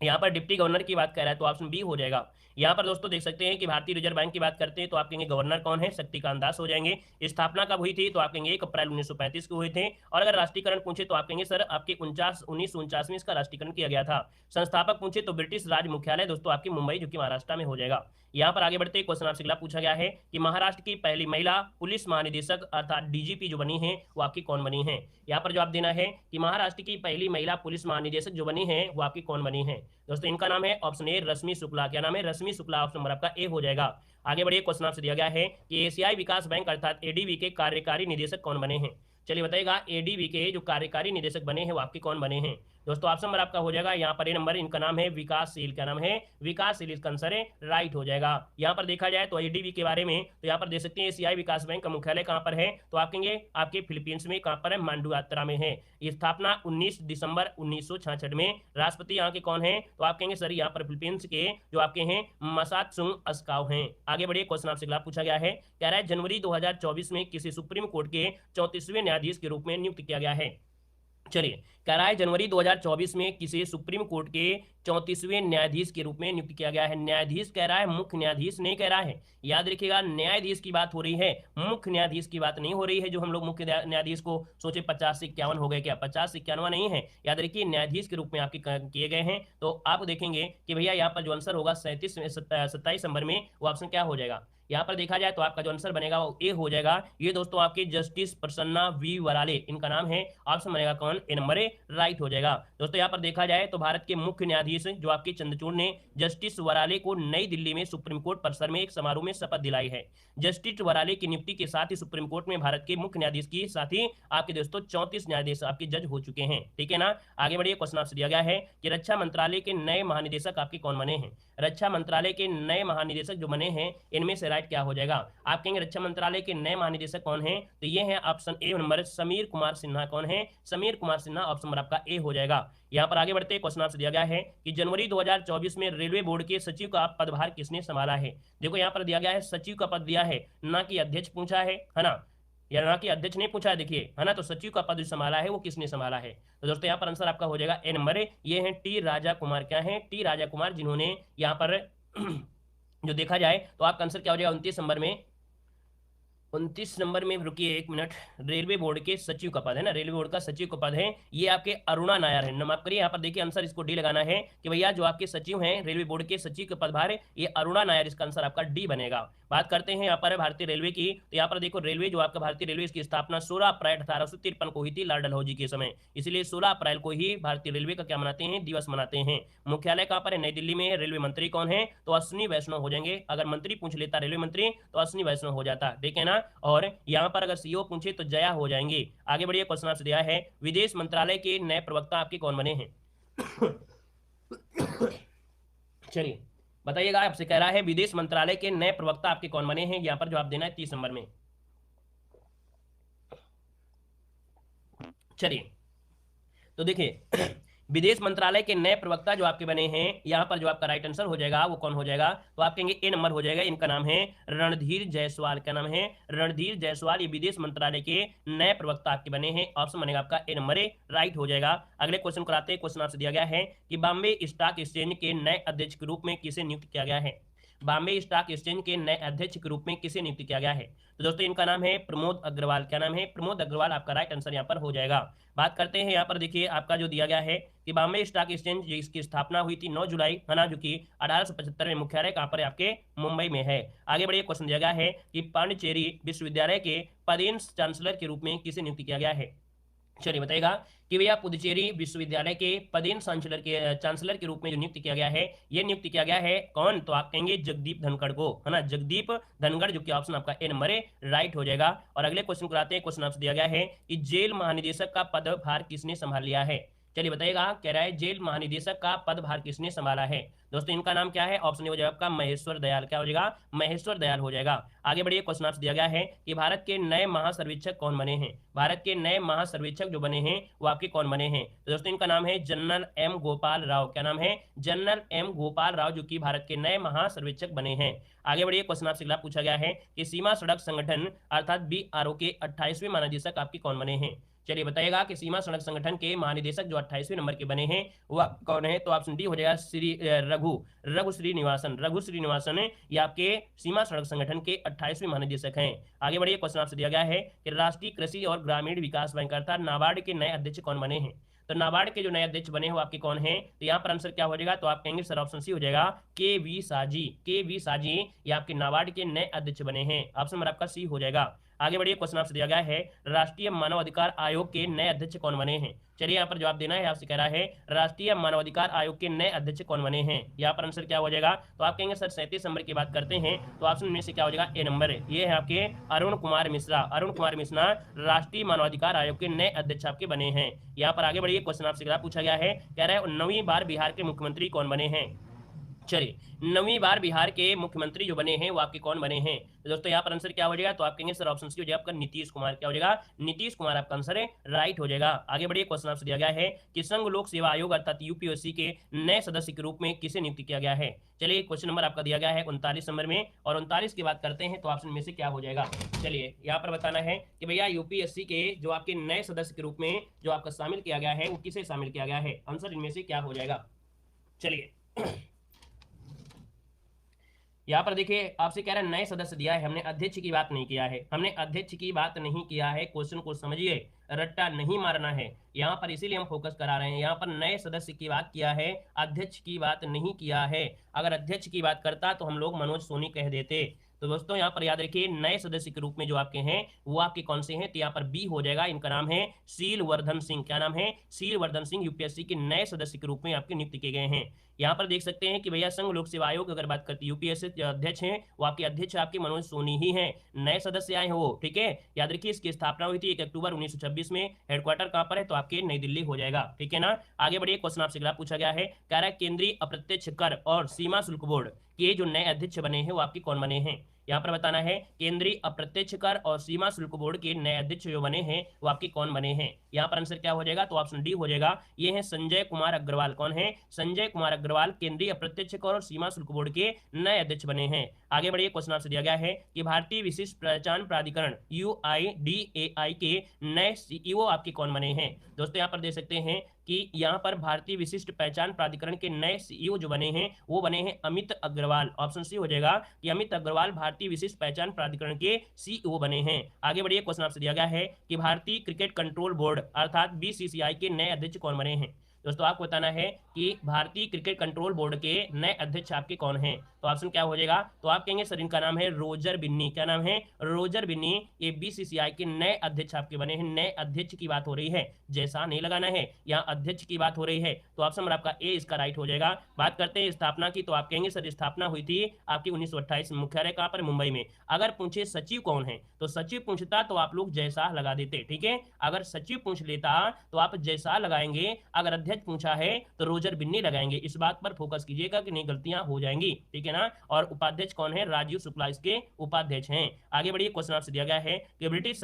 यहाँ पर डिप्टी गवर्नर की बात कर रहा है तो ऑप्शन बी हो जाएगा। यहाँ पर दोस्तों देख सकते हैं कि भारतीय रिजर्व बैंक की बात करते हैं तो आप कहेंगे गवर्नर कौन है, शक्तिकांत दास हो जाएंगे। स्थापना कब हुई थी, तो आप कहेंगे 1 अप्रैल 1935 को हुए थे। और अगर राष्ट्रीयकरण पूछे तो आप कहेंगे सर आपके 1949 में इसका राष्ट्रीयकरण किया गया था। संस्थापक पूछे तो ब्रिटिश राज मुख्यालय दोस्तों आपकी मुंबई जो कि महाराष्ट्र में हो जाएगा। यहाँ पर आगे बढ़ते क्वेश्चन आपसे अगला पूछा गया है कि महाराष्ट्र की पहली महिला पुलिस महानिदेशक अर्थात डीजीपी जो बनी है वो आपकी कौन बनी है। यहाँ पर जवाब देना है कि महाराष्ट्र की पहली महिला पुलिस महानिदेशक जो बनी है वो आपकी कौन बनी है। दोस्तों इनका नाम है ऑप्शन ए रश्मि शुक्ला। क्या नाम है, रश्मि शुक्ला। ऑप्शन नंबर आपका ए हो जाएगा। आगे बढ़िए क्वेश्चन आपसे दिया गया है कि एशियाई विकास बैंक अर्थात एडीबी के कार्यकारी निदेशक कौन बने हैं। चलिए बताइएगा एडीबी के जो कार्यकारी निदेशक बने हैं वो आपके कौन बने हैं। दोस्तों ऑप्शन नंबर आपका हो जाएगा यहाँ पर ए नंबर, इनका नाम है विकासशील। क्या नाम है, विकासशील। इसका आंसर है राइट हो जाएगा। यहाँ पर देखा जाए तो एडीबी के बारे में तो यहाँ पर देख सकते हैं एशियाई विकास बैंक का मुख्यालय कहाँ पर है, तो आप कहेंगे आपके फिलीपींस में, कहाँ पर है, मांडुआत्रा में है। स्थापना 19 दिसंबर 1966 में। राष्ट्रपति यहाँ के कौन है, तो आप कहेंगे सर यहाँ पर फिलीपींस के जो आपके हैं मसात्सुंग अस्काव हैं। आगे बढ़िए क्वेश्चन आपसे अगला पूछा गया है, कह रहा है जनवरी 2024 में किसी सुप्रीम कोर्ट के 34वें न्यायाधीश के रूप में नियुक्त किया गया है। चलिए कह रहा है जनवरी 2024 में किसी सुप्रीम कोर्ट के 34वें न्यायाधीश के रूप में नियुक्त किया गया है। न्यायाधीश कह रहा है, मुख्य न्यायाधीश नहीं कह रहा है। याद रखिएगा न्यायाधीश की बात हो रही है, मुख्य न्यायाधीश की बात नहीं हो रही है। जो हम लोग मुख्य न्यायाधीश को सोचे 50 से 51 हो गए, क्या 50 से 51 नहीं है। याद रखिए न्यायाधीश के रूप में आपके किए गए हैं। तो आप देखेंगे कि भैया यहाँ पर जो आंसर होगा 27 नंबर में वो ऑप्शन क्या हो जाएगा। यहाँ पर देखा जाए तो आपका जो आंसर बनेगा वो ए हो जाएगा। ये दोस्तों आपके जस्टिस प्रसन्ना वी वराले, इनका नाम है। ऑप्शन बनेगा कौन, ए नंबर ए राइट हो जाएगा। दोस्तों यहाँ पर देखा जाए तो भारत के मुख्य न्यायाधीश जो आपके चंद्रचूड़ ने जस्टिस वराले को नई दिल्ली में सुप्रीम कोर्ट परिसर में एक समारोह में शपथ दिलाई है। जस्टिस वराले की नियुक्ति के साथ ही सुप्रीम कोर्ट में भारत के मुख्य न्यायाधीश की साथ ही आपके दोस्तों 34 न्यायाधीश आपके जज हो चुके हैं। ठीक है ना। आगे बढ़िए क्वेश्चन आपसे दिया गया है कि रक्षा मंत्रालय के नए महानिदेशक आपके कौन बने हैं। रक्षा मंत्रालय के नए महानिदेशक जो बने हैं इनमें से राइट क्या हो जाएगा। आप कहेंगे रक्षा मंत्रालय के नए महानिदेशक कौन हैं, तो ये है option A number Sameer Kumar Sinha. कौन है, समीर कुमार सिन्हा। ऑप्शन नंबर आपका ए हो जाएगा। यहाँ पर आगे बढ़ते क्वेश्चन आपसे दिया गया है कि जनवरी 2024 में रेलवे बोर्ड के सचिव का पदभार किसने संभाला है। देखो यहाँ पर दिया गया है सचिव का पद दिया है, ना कि अध्यक्ष पूछा है ना, या ना कि अध्यक्ष नहीं पूछा है, देखिए है ना। तो सचिव का पद संभाला है वो किसने संभाला है। तो दोस्तों यहाँ पर आंसर आपका हो जाएगा ए नंबर है, ये है टी राजा कुमार। क्या है, टी राजा कुमार, जिन्होंने यहाँ पर जो देखा जाए तो आपका आंसर क्या हो जाएगा 29 नंबर में। 29 नंबर में रुकिए एक मिनट, रेलवे बोर्ड के सचिव का पद है ना, रेलवे बोर्ड का सचिव का पद है ये आपके अरुणा नायर है। माफ करिए यहाँ पर देखिए आंसर इसको डी लगाना है कि भैया जो आपके सचिव हैं रेलवे बोर्ड के सचिव का पदभार है ये अरुणा नायर, इसका आंसर आपका डी बनेगा। बात करते हैं यहाँ पर भारतीय रेलवे की, तो यहाँ पर देखो रेलवे जो आपका भारतीय रेलवे इसकी स्थापना 16 अप्रैल 1853 को हुई थी लॉर्ड डलहौजी के समय, इसलिए 16 अप्रैल को ही भारतीय रेलवे का क्या मनाते हैं, दिवस मनाते हैं। मुख्यालय कहाँ पर है, नई दिल्ली में है। रेलवे मंत्री कौन है, तो अश्विनी वैष्णव हो जाएंगे। अगर मंत्री पूछ लेता रेलवे मंत्री तो अश्विनी वैष्णव हो जाता, ठीक है ना। और यहाँ पर अगर सीईओ पूछे तो जया हो जाएंगे। आगे बढ़िए क्वेश्चन आपसे दिया है विदेश मंत्रालय के नए प्रवक्ता आपके कौन बने हैं। चलिए बताइएगा, आपसे कह रहा है विदेश मंत्रालय के नए प्रवक्ता आपके कौन बने हैं। यहाँ पर जवाब देना है 30 नंबर में। चलिए तो देखिए विदेश मंत्रालय के नए प्रवक्ता जो आपके बने हैं, यहाँ पर जो आपका राइट आंसर हो जाएगा वो कौन हो जाएगा, तो आप कहेंगे ए नंबर हो जाएगा। इनका नाम है रणधीर जायसवाल। क्या नाम है, रणधीर जायसवाल। ये विदेश मंत्रालय के नए प्रवक्ता आपके बने हैं। ऑप्शन बनेगा आपका ए नंबर ए राइट हो जाएगा। अगले क्वेश्चन कराते हैं। क्वेश्चन आपसे दिया गया है कि बॉम्बे स्टॉक एक्सचेंज के नए अध्यक्ष के रूप में किसे नियुक्त किया गया है। बॉम्बे स्टॉक एक्सचेंज के नए अध्यक्ष के रूप में किसे नियुक्त किया गया है, तो दोस्तों इनका नाम है प्रमोद अग्रवाल। क्या नाम है, प्रमोद अग्रवाल। आपका राइट आंसर यहाँ पर हो जाएगा। बात करते हैं यहाँ पर देखिए आपका जो दिया गया है कि बॉम्बे स्टॉक एक्सचेंज इसकी स्थापना हुई थी 9 जुलाई, है ना, जो कि 1875 में। मुख्यालय कहाँ पर है, आपके मुंबई में है। आगे बढ़िए क्वेश्चन दिया गया है कि पांडिचेरी विश्वविद्यालय के पदेन चांसलर के रूप में किसे नियुक्त किया गया है। चलिए बताइएगा कि भैया पुदुचेरी विश्वविद्यालय के पदेन चांसलर के रूप में जो नियुक्त किया गया है, ये नियुक्त किया गया है कौन? तो आप कहेंगे जगदीप धनखड़ को, है ना, जगदीप धनखड़, जो कि ऑप्शन आपका ए नंबर है राइट हो जाएगा। और अगले क्वेश्चन को आते हैं। क्वेश्चन आपसे दिया गया है कि जेल महानिदेशक का पदभार किसने संभाल लिया है? चलिए बताइएगा, कह रहा है जेल महानिदेशक का पदभार किसने संभाला है? दोस्तों इनका नाम क्या है? ऑप्शन हो जाएगा आपका महेश्वर दयाल। क्या हो जाएगा? महेश्वर दयाल हो जाएगा। आगे बढ़िए, क्वेश्चन आपसे दिया गया है कि भारत के नए महासर्वेक्षक कौन बने हैं? भारत के नए महासर्वेक्षक जो बने हैं वो आपके कौन बने हैं? तो दोस्तों इनका नाम है जनरल एम गोपाल राव। क्या नाम है? जनरल एम गोपाल राव, जो कि भारत के नए महासर्वेक्षक बने हैं। आगे बढ़िए, क्वेश्चन आपसे अगला पूछा गया है कि सीमा सड़क संगठन अर्थात BRO के 28वें महानिदेशक आपके कौन बने हैं? चलिए बताइएगा कि सीमा सड़क संगठन के महानिदेशक जो 28वें नंबर के बने हैं वो कौन है? तो ऑप्शन डी हो जाएगा श्री रघु श्रीनिवासन ये आपके सीमा सड़क संगठन के 28वें महानिदेशक हैं। आगे बढ़िए, क्वेश्चन आपसे दिया गया है कि राष्ट्रीय कृषि और ग्रामीण विकास बैंक अर्थात नाबार्ड के नए अध्यक्ष कौन बने हैं? तो नाबार्ड के जो नए अध्यक्ष बने हो आपके कौन हैं? तो यहाँ पर आंसर क्या हो जाएगा? तो आप कहेंगे सर ऑप्शन सी हो जाएगा KV साजी ये आपके नाबार्ड के नए अध्यक्ष बने हैं। ऑप्शन नंबर आपका सी हो जाएगा। आगे बढ़िए, क्वेश्चन आपसे दिया गया है राष्ट्रीय मानवाधिकार आयोग के नए अध्यक्ष कौन बने हैं? चलिए यहाँ पर जवाब देना है। आपसे कह रहा है राष्ट्रीय मानवाधिकार आयोग के नए अध्यक्ष कौन बने हैं? यहाँ पर आंसर क्या हो जाएगा? तो आप कहेंगे सर 37 नंबर की बात करते हैं तो ऑप्शन में से क्या हो जाएगा? ए नंबर है, ये है आपके अरुण कुमार मिश्रा राष्ट्रीय मानवाधिकार आयोग के नए अध्यक्ष आपके बने हैं। यहाँ पर आगे बढ़िए, क्वेश्चन आपसे अगला पूछा गया है, कह रहा है 9वीं बार बिहार के मुख्यमंत्री कौन बने हैं? चलिए 9वीं बार बिहार के मुख्यमंत्री जो बने हैं वो आपके कौन बने हैं? तो दोस्तों यहाँ पर आंसर क्या हो जाएगा? तो आप कहेंगे सर ऑप्शन सी हो जाएगा आपका नीतीश कुमार। क्या हो जाएगा? नीतीश कुमार आपका आंसर है राइट हो जाएगा। आगे बढ़िए, क्वेश्चन आपसे दिया गया है कि संघ लोक सेवा आयोग अर्थात UPSC के नए सदस्य के रूप में किसे नियुक्त किया गया है? चलिए क्वेश्चन नंबर आपका दिया गया है 39 नंबर में, और 39 की बात करते हैं तो ऑप्शन में से क्या हो जाएगा? चलिए यहाँ पर बताना है कि भैया UPSC के जो आपके नए सदस्य के रूप में जो आपका शामिल किया गया है वो किसे शामिल किया गया है? आंसर इनमें से क्या हो जाएगा? चलिए यहाँ पर देखिए आपसे कह रहा है नए सदस्य दिया है, हमने अध्यक्ष की बात नहीं किया है, क्वेश्चन को समझिए, रट्टा नहीं मारना है यहाँ पर, इसीलिए हम फोकस करा रहे हैं। यहाँ पर नए सदस्य की बात किया है, अध्यक्ष की बात नहीं किया है। अगर अध्यक्ष की बात करता तो हम लोग मनोज सोनी कह देते। तो दोस्तों यहाँ पर याद रखिए नए सदस्य के रूप में जो आपके हैं वो आपके कौन से हैं? तो यहाँ पर बी हो जाएगा, इनका नाम है शीलवर्धन सिंह। क्या नाम है? शीलवर्धन सिंह UPSC के नए सदस्य के रूप में आपके नियुक्त किए गए हैं। यहाँ पर देख सकते हैं कि भैया संघ लोक सेवा आयोग अगर बात करती है UPSC जो अध्यक्ष हैं वो आपके अध्यक्ष आपके मनोज सोनी ही हैं। नए सदस्य आए हैं वो, ठीक है, याद रखिए। इसकी स्थापना हुई थी 1 अक्टूबर 1926 में। हेडक्वार्टर कहाँ पर है? तो आपके नई दिल्ली हो जाएगा, ठीक है ना। आगे बढ़िए, क्वेश्चन आपसे अगला पूछा गया है, कह रहा है केंद्रीय अप्रत्यक्ष कर और सीमा शुल्क बोर्ड के जो नए अध्यक्ष बने हैं वो आपके कौन बने हैं? यहाँ पर बताना है केंद्रीय अप्रत्यक्ष कर और सीमा शुल्क बोर्ड के नए अध्यक्ष जो बने हैं वो आपके कौन बने हैं? यहाँ पर आंसर क्या हो जाएगा? तो ऑप्शन डी हो जाएगा, ये है संजय कुमार अग्रवाल। कौन है? संजय कुमार अग्रवाल केंद्रीय अप्रत्यक्ष कर और सीमा शुल्क बोर्ड के नए अध्यक्ष बने हैं। आगे बढ़िए, क्वेश्चन आपसे दिया गया है कि भारतीय विशिष्ट पहचान प्राधिकरण UIDAI के नए CEO आपके कौन बने हैं? दोस्तों यहाँ पर देख सकते हैं कि यहाँ पर भारतीय विशिष्ट पहचान प्राधिकरण के नए CEO जो बने हैं वो बने हैं अमित अग्रवाल। ऑप्शन सी हो जाएगा कि अमित अग्रवाल भारतीय विशिष्ट पहचान प्राधिकरण के CEO बने हैं। आगे बढ़िए, क्वेश्चन आपसे दिया गया है कि भारतीय क्रिकेट कंट्रोल बोर्ड अर्थात BCCI के नए अध्यक्ष कौन बने हैं? दोस्तों आपको बताना है कि भारतीय क्रिकेट कंट्रोल बोर्ड के नए अध्यक्ष आपके कौन हैं? तो ऑप्शन क्या हो जाएगा? तो आप कहेंगे सर इनका नाम है रोजर बिन्नी। क्या नाम है? रोजर बिन्नी। ये BCCI के नए अध्यक्ष आपके बने हैं। नए अध्यक्ष की बात हो रही है, जैसा नहीं लगाना है, यहाँ अध्यक्ष की बात हो रही है। तो ऑप्शन नंबर आपका ए इसका राइट हो जाएगा। बात करते हैं स्थापना की, तो आप कहेंगे सर स्थापना हुई थी आपकी 1928 में। मुख्यालय कहाँ पर? मुंबई में। अगर पूछे सचिव कौन है तो सचिव पूछता तो आप लोग जैसा लगा देते, ठीक है। अगर सचिव पूछ लेता तो आप जैसा लगाएंगे, अगर अध्यक्ष पूछा है तो रोजर बिन्नी लगाएंगे। इस बात पर फोकस कीजिएगा कि नहीं गलतियां हो जाएंगी, ठीक है ना। और उपाध्यक्ष कौन है? राजीव शुक्ला इसके उपाध्यक्ष हैं। आगे बढ़िए, क्वेश्चन आपसे दिया गया है कि ब्रिटिश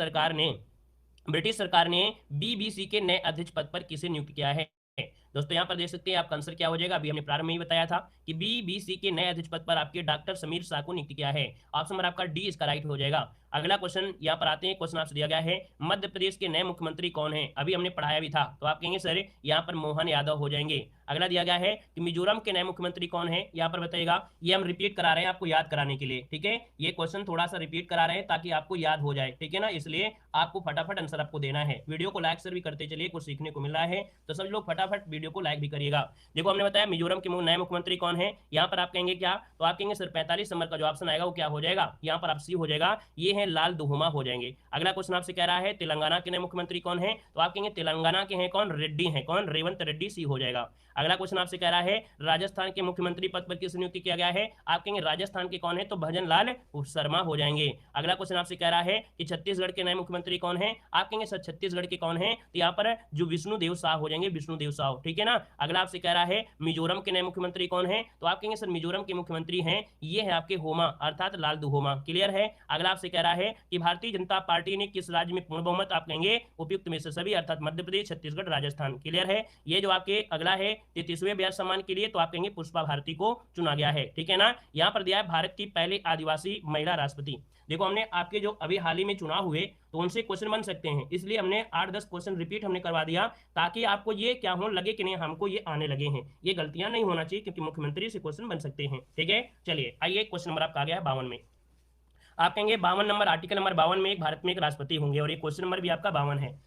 सरकार ने BBC के नए अध्यक्ष पद पर किसे नियुक्त किया है? दोस्तों यहाँ पर देख सकते हैं आपका आंसर क्या हो जाएगा? अभी हमने प्रारंभ में ही बताया था कि BBC के नए अध्यक्ष पद पर आपके डॉक्टर समीर शाह को नियुक्त किया है। ऑप्शन नंबर आपका डी इसका राइट हो जाएगा। अगला क्वेश्चन यहाँ पर आते हैं। क्वेश्चन आपसे दिया गया है मध्य प्रदेश के नए मुख्यमंत्री कौन है? अभी हमने पढ़ाया भी था, तो आप कहेंगे सर यहाँ पर मोहन यादव हो जाएंगे। अगला दिया गया है कि मिजोरम के नए मुख्यमंत्री कौन है? यहाँ पर बताइएगा, ये हम रिपीट करा रहे हैं आपको याद कराने के लिए, ठीक है। ये क्वेश्चन थोड़ा सा रिपीट करा रहे हैं ताकि आपको याद हो जाए, ठीक है ना, इसलिए आपको फटाफट आंसर आपको देना है। वीडियो को लाइक शेयर भी करते चलिए, कुछ सीखने को मिल रहा है तो सब लोग फटाफट वीडियो को लाइक भी करिएगा। देखो हमने बताया मिजोरम के नए मुख्यमंत्री कौन है, यहाँ पर आप कहेंगे क्या, तो आप कहेंगे सर 45 नंबर का जो ऑप्शन आएगा वो क्या हो जाएगा, यहाँ पर आप सी हो जाएगा, ये है लाल दुहुमा हो जाएंगे। अगला क्वेश्चन आपसे कह रहा है तेलंगाना के नए मुख्यमंत्री कौन है, तो आप कहेंगे तेलंगाना के हैं कौन, रेड्डी हैं कौन, रेवंत रेड्डी, सी हो जाएगा। अगला क्वेश्चन आपसे कह रहा है राजस्थान के मुख्यमंत्री पद पर किस नियुक्ति किया गया है, आप कहेंगे राजस्थान के कौन है, तो भजन लाल शर्मा हो जाएंगे। अगला क्वेश्चन आपसे कह रहा है कि छत्तीसगढ़ के नए मुख्यमंत्री कौन है, आप कहेंगे सर छत्तीसगढ़ के कौन है, तो यहाँ पर जो विष्णुदेव साव हो जाएंगे, विष्णुदेव साव, ठीक है ना। अगला आपसे कह रहा है मिजोरम के नए मुख्यमंत्री कौन है, तो आप कहेंगे सर मिजोरम के मुख्यमंत्री हैं ये है आपके होमा अर्थात लाल दुहोमा, क्लियर है। अगला आपसे कह रहा है कि भारतीय जनता पार्टी ने किस राज्य में पूर्ण बहुमत, आप कहेंगे उपयुक्त में से सभी अर्थात मध्य प्रदेश, छत्तीसगढ़, राजस्थान, क्लियर है। ये जो आपके अगला है 33वें ब्याज सम्मान के लिए, तो आप कहेंगे पुष्पा भारती को चुना गया है, ठीक है ना। यहाँ पर दिया है भारत की पहली आदिवासी महिला राष्ट्रपति। देखो हमने आपके जो अभी हाल ही में चुनाव हुए तो उनसे क्वेश्चन बन सकते हैं, इसलिए हमने 8-10 क्वेश्चन रिपीट हमने करवा दिया ताकि आपको ये क्या हो लगे कि नहीं हमको ये आने लगे हैं, ये गलतियां नहीं होना चाहिए क्योंकि मुख्यमंत्री से क्वेश्चन बन सकते हैं, ठीक है। चलिए आइए क्वेश्चन नंबर आपका आ गया है 52 में। आप कहेंगे 52 नंबर आर्टिकल नंबर 52 में एक भारत में एक राष्ट्रपति होंगे और ये क्वेश्चन नंबर भी आपका 52 है।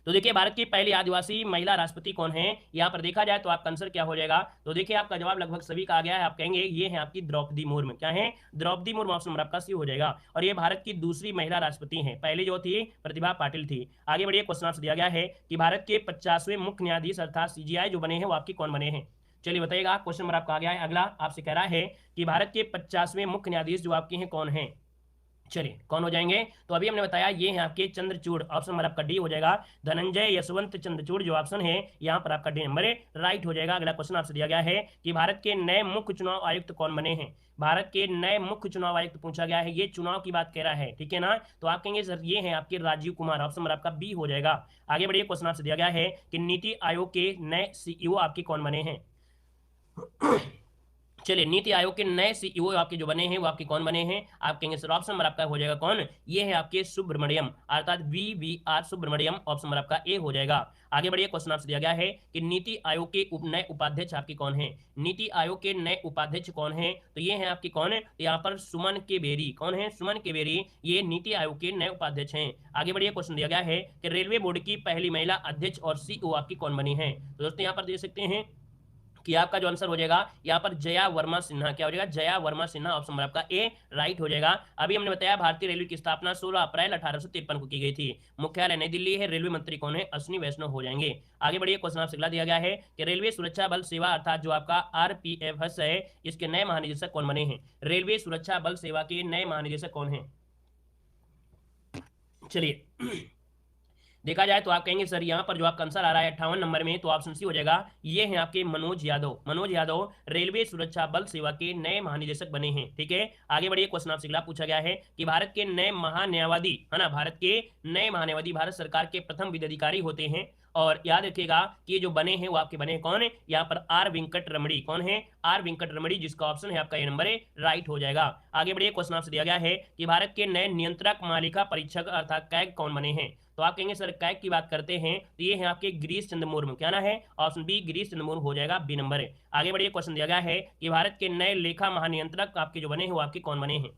तो देखिए भारत की पहली आदिवासी महिला राष्ट्रपति कौन है, यहाँ पर देखा जाए तो आपका आंसर क्या हो जाएगा, तो देखिए आपका जवाब लगभग सभी का आ गया है। आप कहेंगे ये है आपकी द्रौपदी मुर्मू, क्या है, द्रौपदी मुर्मू, ऑप्शन नंबर आपका सी हो जाएगा। और ये भारत की दूसरी महिला राष्ट्रपति हैं, पहले जो थी प्रतिभा पाटिल थी। आगे बढ़िए क्वेश्चन आपसे दिया गया है कि भारत के 50वें मुख्य न्यायाधीश अर्थात CJI जो बने हैं वो आपके कौन बने हैं, चलिए बताइएगा। क्वेश्चन नंबर आपका आ गया है। अगला आपसे कह रहा है कि भारत के 50वें मुख्य न्यायाधीश जो आपके हैं कौन है, चलिए कौन हो जाएंगे, तो अभी हमने बताया ये है आपके चंद्रचूड़, ऑप्शन नंबर आपका डी हो जाएगा। धनंजय यशवंत चंद्रचूड़ जो ऑप्शन है यहाँ पर आपका डी नंबर राइट हो जाएगा। अगला क्वेश्चन आपसे दिया गया है कि भारत के नए मुख्य चुनाव आयुक्त कौन बने हैं, भारत के नए मुख्य चुनाव आयुक्त पूछा गया है, ये चुनाव की बात कह रहा है, ठीक है ना। तो आप कहेंगे सर ये है आपके राजीव कुमार, ऑप्शन नंबर आपका बी हो जाएगा। आगे बढ़िए क्वेश्चन आपसे दिया गया है कि नीति आयोग के नए CEO आपके कौन बने हैं, चलिए नीति आयोग के नए CEO आपके जो बने हैं वो आपके कौन बने हैं, आप कहेंगे सर ऑप्शन नंबर आपका हो जाएगा कौन, ये है आपके सुब्रमण्यम अर्थात VVR सुब्रमण्यम, ऑप्शन नंबर आपका ए हो जाएगा। आगे बढ़िए क्वेश्चन आपसे दिया गया है कि नीति आयोग के नए उपाध्यक्ष आपके कौन हैं, नीति आयोग के नए उपाध्यक्ष कौन हैं, तो ये हैं आपके कौन है, तो यहाँ पर सुमन के बेरी, कौन है, सुमन के बेरी, ये नीति आयोग के नए उपाध्यक्ष हैं। आगे बढ़िए क्वेश्चन दिया गया है कि रेलवे बोर्ड की पहली महिला अध्यक्ष और CEO आपकी कौन बनी है, तो दोस्तों यहाँ पर देख सकते हैं कि आपका जो आंसर हो जाएगा यहाँ पर जया वर्मा सिन्हा, क्या हो जाएगा, जया वर्मा सिन्हा, ऑप्शन नंबर आपका ए राइट हो जाएगा। अभी हमने बताया भारतीय रेलवे की स्थापना 16 अप्रैल 1853 को की गई थी, मुख्यालय नई दिल्ली है, रेलवे मंत्री कौन है, अश्विनी वैष्णव हो जाएंगे। आगे बढ़िए क्वेश्चन आपसे अगला दिया गया है कि रेलवे सुरक्षा बल सेवा अर्थात जो आपका RPF है इसके नए महानिदेशक कौन बने हैं, रेलवे सुरक्षा बल सेवा के नए महानिदेशक कौन है, चलिए देखा जाए तो आप कहेंगे सर यहाँ पर जो आपका आंसर आ रहा है 58 नंबर में, तो ऑप्शन सी हो जाएगा, ये हैं आपके मनोज यादव, मनोज यादव रेलवे सुरक्षा बल सेवा के नए महानिदेशक बने हैं, ठीक है। आगे बढ़िए क्वेश्चन आपसे अगला पूछा गया है कि भारत के नए महान्यायवादी है ना, भारत के नए महान्यायवादी भारत सरकार के प्रथम विधि अधिकारी होते हैं, और याद रखिएगा कि जो बने हैं वो आपके बने हैं कौन है, यहाँ पर R वेंकट रमणी, कौन है, R वेंकट रमणी, जिसका ऑप्शन है आपका ए नंबर राइट हो जाएगा। आगे बढ़िए क्वेश्चन आपसे दिया गया है कि भारत के नए नियंत्रक मालिका परीक्षक अर्थात कैग कौन बने हैं, तो आप कहेंगे सर कैग की बात करते हैं तो ये है आपके गिरीश चंद्र मुर्मू, क्या ना है, ऑप्शन बी गिरीश चंद्र मुर्मू हो जाएगा, बी नंबर। आगे बढ़िए क्वेश्चन दिया गया है कि भारत के नए लेखा महानियंत्रक आपके जो बने हैं वो आपके कौन बने हैं,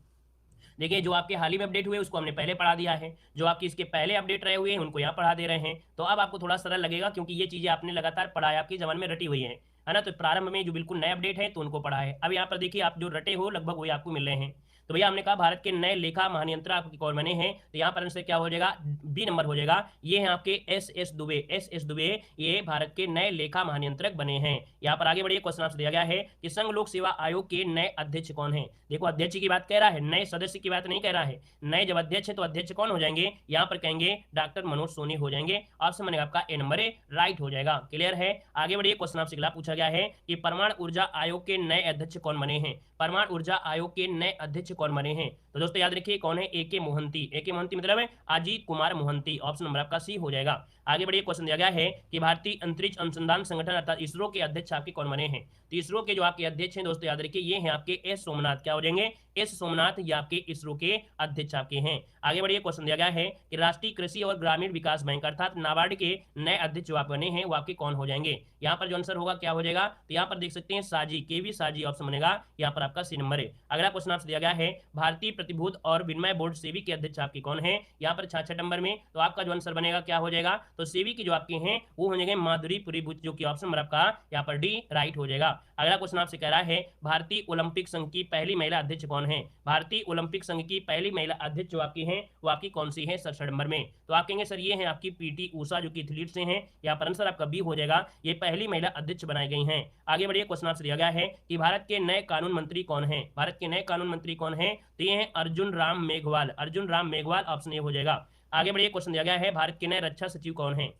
देखिए जो आपके हाल ही में अपडेट हुए उसको हमने पहले पढ़ा दिया है, जो आपके इसके पहले अपडेट रहे हुए हैं उनको यहाँ पढ़ा दे रहे हैं, तो अब आपको थोड़ा सरल लगेगा क्योंकि ये चीजें आपने लगातार पढ़ाया, आपके जबान में रटी हुई है ना। तो प्रारंभ में जो बिल्कुल नए अपडेट है तो उनको पढ़ा है, अब यहाँ पर देखिए आप जो रटे हो लगभग वही आपको मिल रहे हैं। तो भैया हमने कहा भारत के नए लेखा महानियंत्रक आपके कौन बने हैं, तो यहाँ पर आंसर क्या हो जाएगा, बी नंबर हो जाएगा, ये हैं आपके SS दुबे, SS दुबे ये भारत के नए लेखा महानियंत्रक बने हैं। यहाँ पर आगे बढ़िए क्वेश्चन आपसे दिया गया है कि संघ लोक सेवा आयोग के नए अध्यक्ष कौन है, देखो अध्यक्ष की बात कह रहा है, नए सदस्य की बात नहीं कह रहा है, नए जब अध्यक्ष है तो अध्यक्ष कौन हो जाएंगे, यहाँ पर कहेंगे डॉक्टर मनोज सोनी हो जाएंगे, ऑप्शन बनेगा आपका ए नंबर राइट हो जाएगा, क्लियर है। आगे बढ़िए क्वेश्चन आपसे अगला पूछा गया है कि परमाणु ऊर्जा आयोग के नए अध्यक्ष कौन बने हैं, परमाणु ऊर्जा आयोग के नए अध्यक्ष कौन बने हैं, तो दोस्तों याद रखिए कौन है, AK मोहंती, AK मोहंती मतलब है अजीत कुमार मोहंती, ऑप्शन नंबर आपका सी हो जाएगा। आगे बढ़िए क्वेश्चन दिया गया है कि भारतीय अंतरिक्ष अनुसंधान संगठन अर्थात इसरो के अध्यक्ष आपके कौन बने हैं, तो इसरो के जो आपके अध्यक्ष हैं दोस्तों याद रखिए ये हैं आपके S सोमनाथ, क्या हो जाएंगे, S सोमनाथ, ये आपके इसरो के अध्यक्ष आपके हैं। आगे बढ़िए क्वेश्चन दिया गया है कि राष्ट्रीय कृषि और ग्रामीण विकास बैंक अर्थात नाबार्ड के नए अध्यक्ष जो आप बने हैं वो आपके कौन हो जाएंगे, यहाँ पर जो आंसर होगा क्या हो जाएगा, तो यहाँ पर देख सकते हैं साजी, KV साजी ऑप्शन बनेगा, यहाँ पर आपका सी नंबर है। अगला क्वेश्चन आपसे दिया गया है भारतीय प्रतिभूति और विनिमय बोर्ड सेबी के अध्यक्ष आपके कौन है, यहाँ पर 66 नंबर में, तो आपका जो आंसर बनेगा क्या हो जाएगा, तो सेवी की जो आपके हैं वो हो जाएंगे माधुरी पुरीभूत, जो कि ऑप्शन नंबर आपका यहाँ पर डी राइट हो जाएगा। अगला क्वेश्चन आपसे कह रहा है भारतीय ओलंपिक संघ की पहली महिला अध्यक्ष कौन है? भारतीय ओलंपिक संघ की पहली महिला अध्यक्ष जो आपकी है वो आपकी कौन सी है 67 नंबर में? तो आप कहेंगे सर ये है आपकी पीटी ऊषा, जो कि एथलीट से हैं। यहाँ पर आंसर आपका बी हो जाएगा, ये पहली महिला अध्यक्ष बनाई गई हैं। आगे बढ़िए, क्वेश्चन आपसे दिया गया है कि भारत के नए कानून मंत्री कौन है? भारत के नए कानून मंत्री कौन है? तो ये है अर्जुन राम मेघवाल, अर्जुन राम मेघवाल, ऑप्शन ए हो जाएगा। आगे बढ़िए, क्वेश्चन दिया गया है भारत के नए रक्षा सचिव कौन है?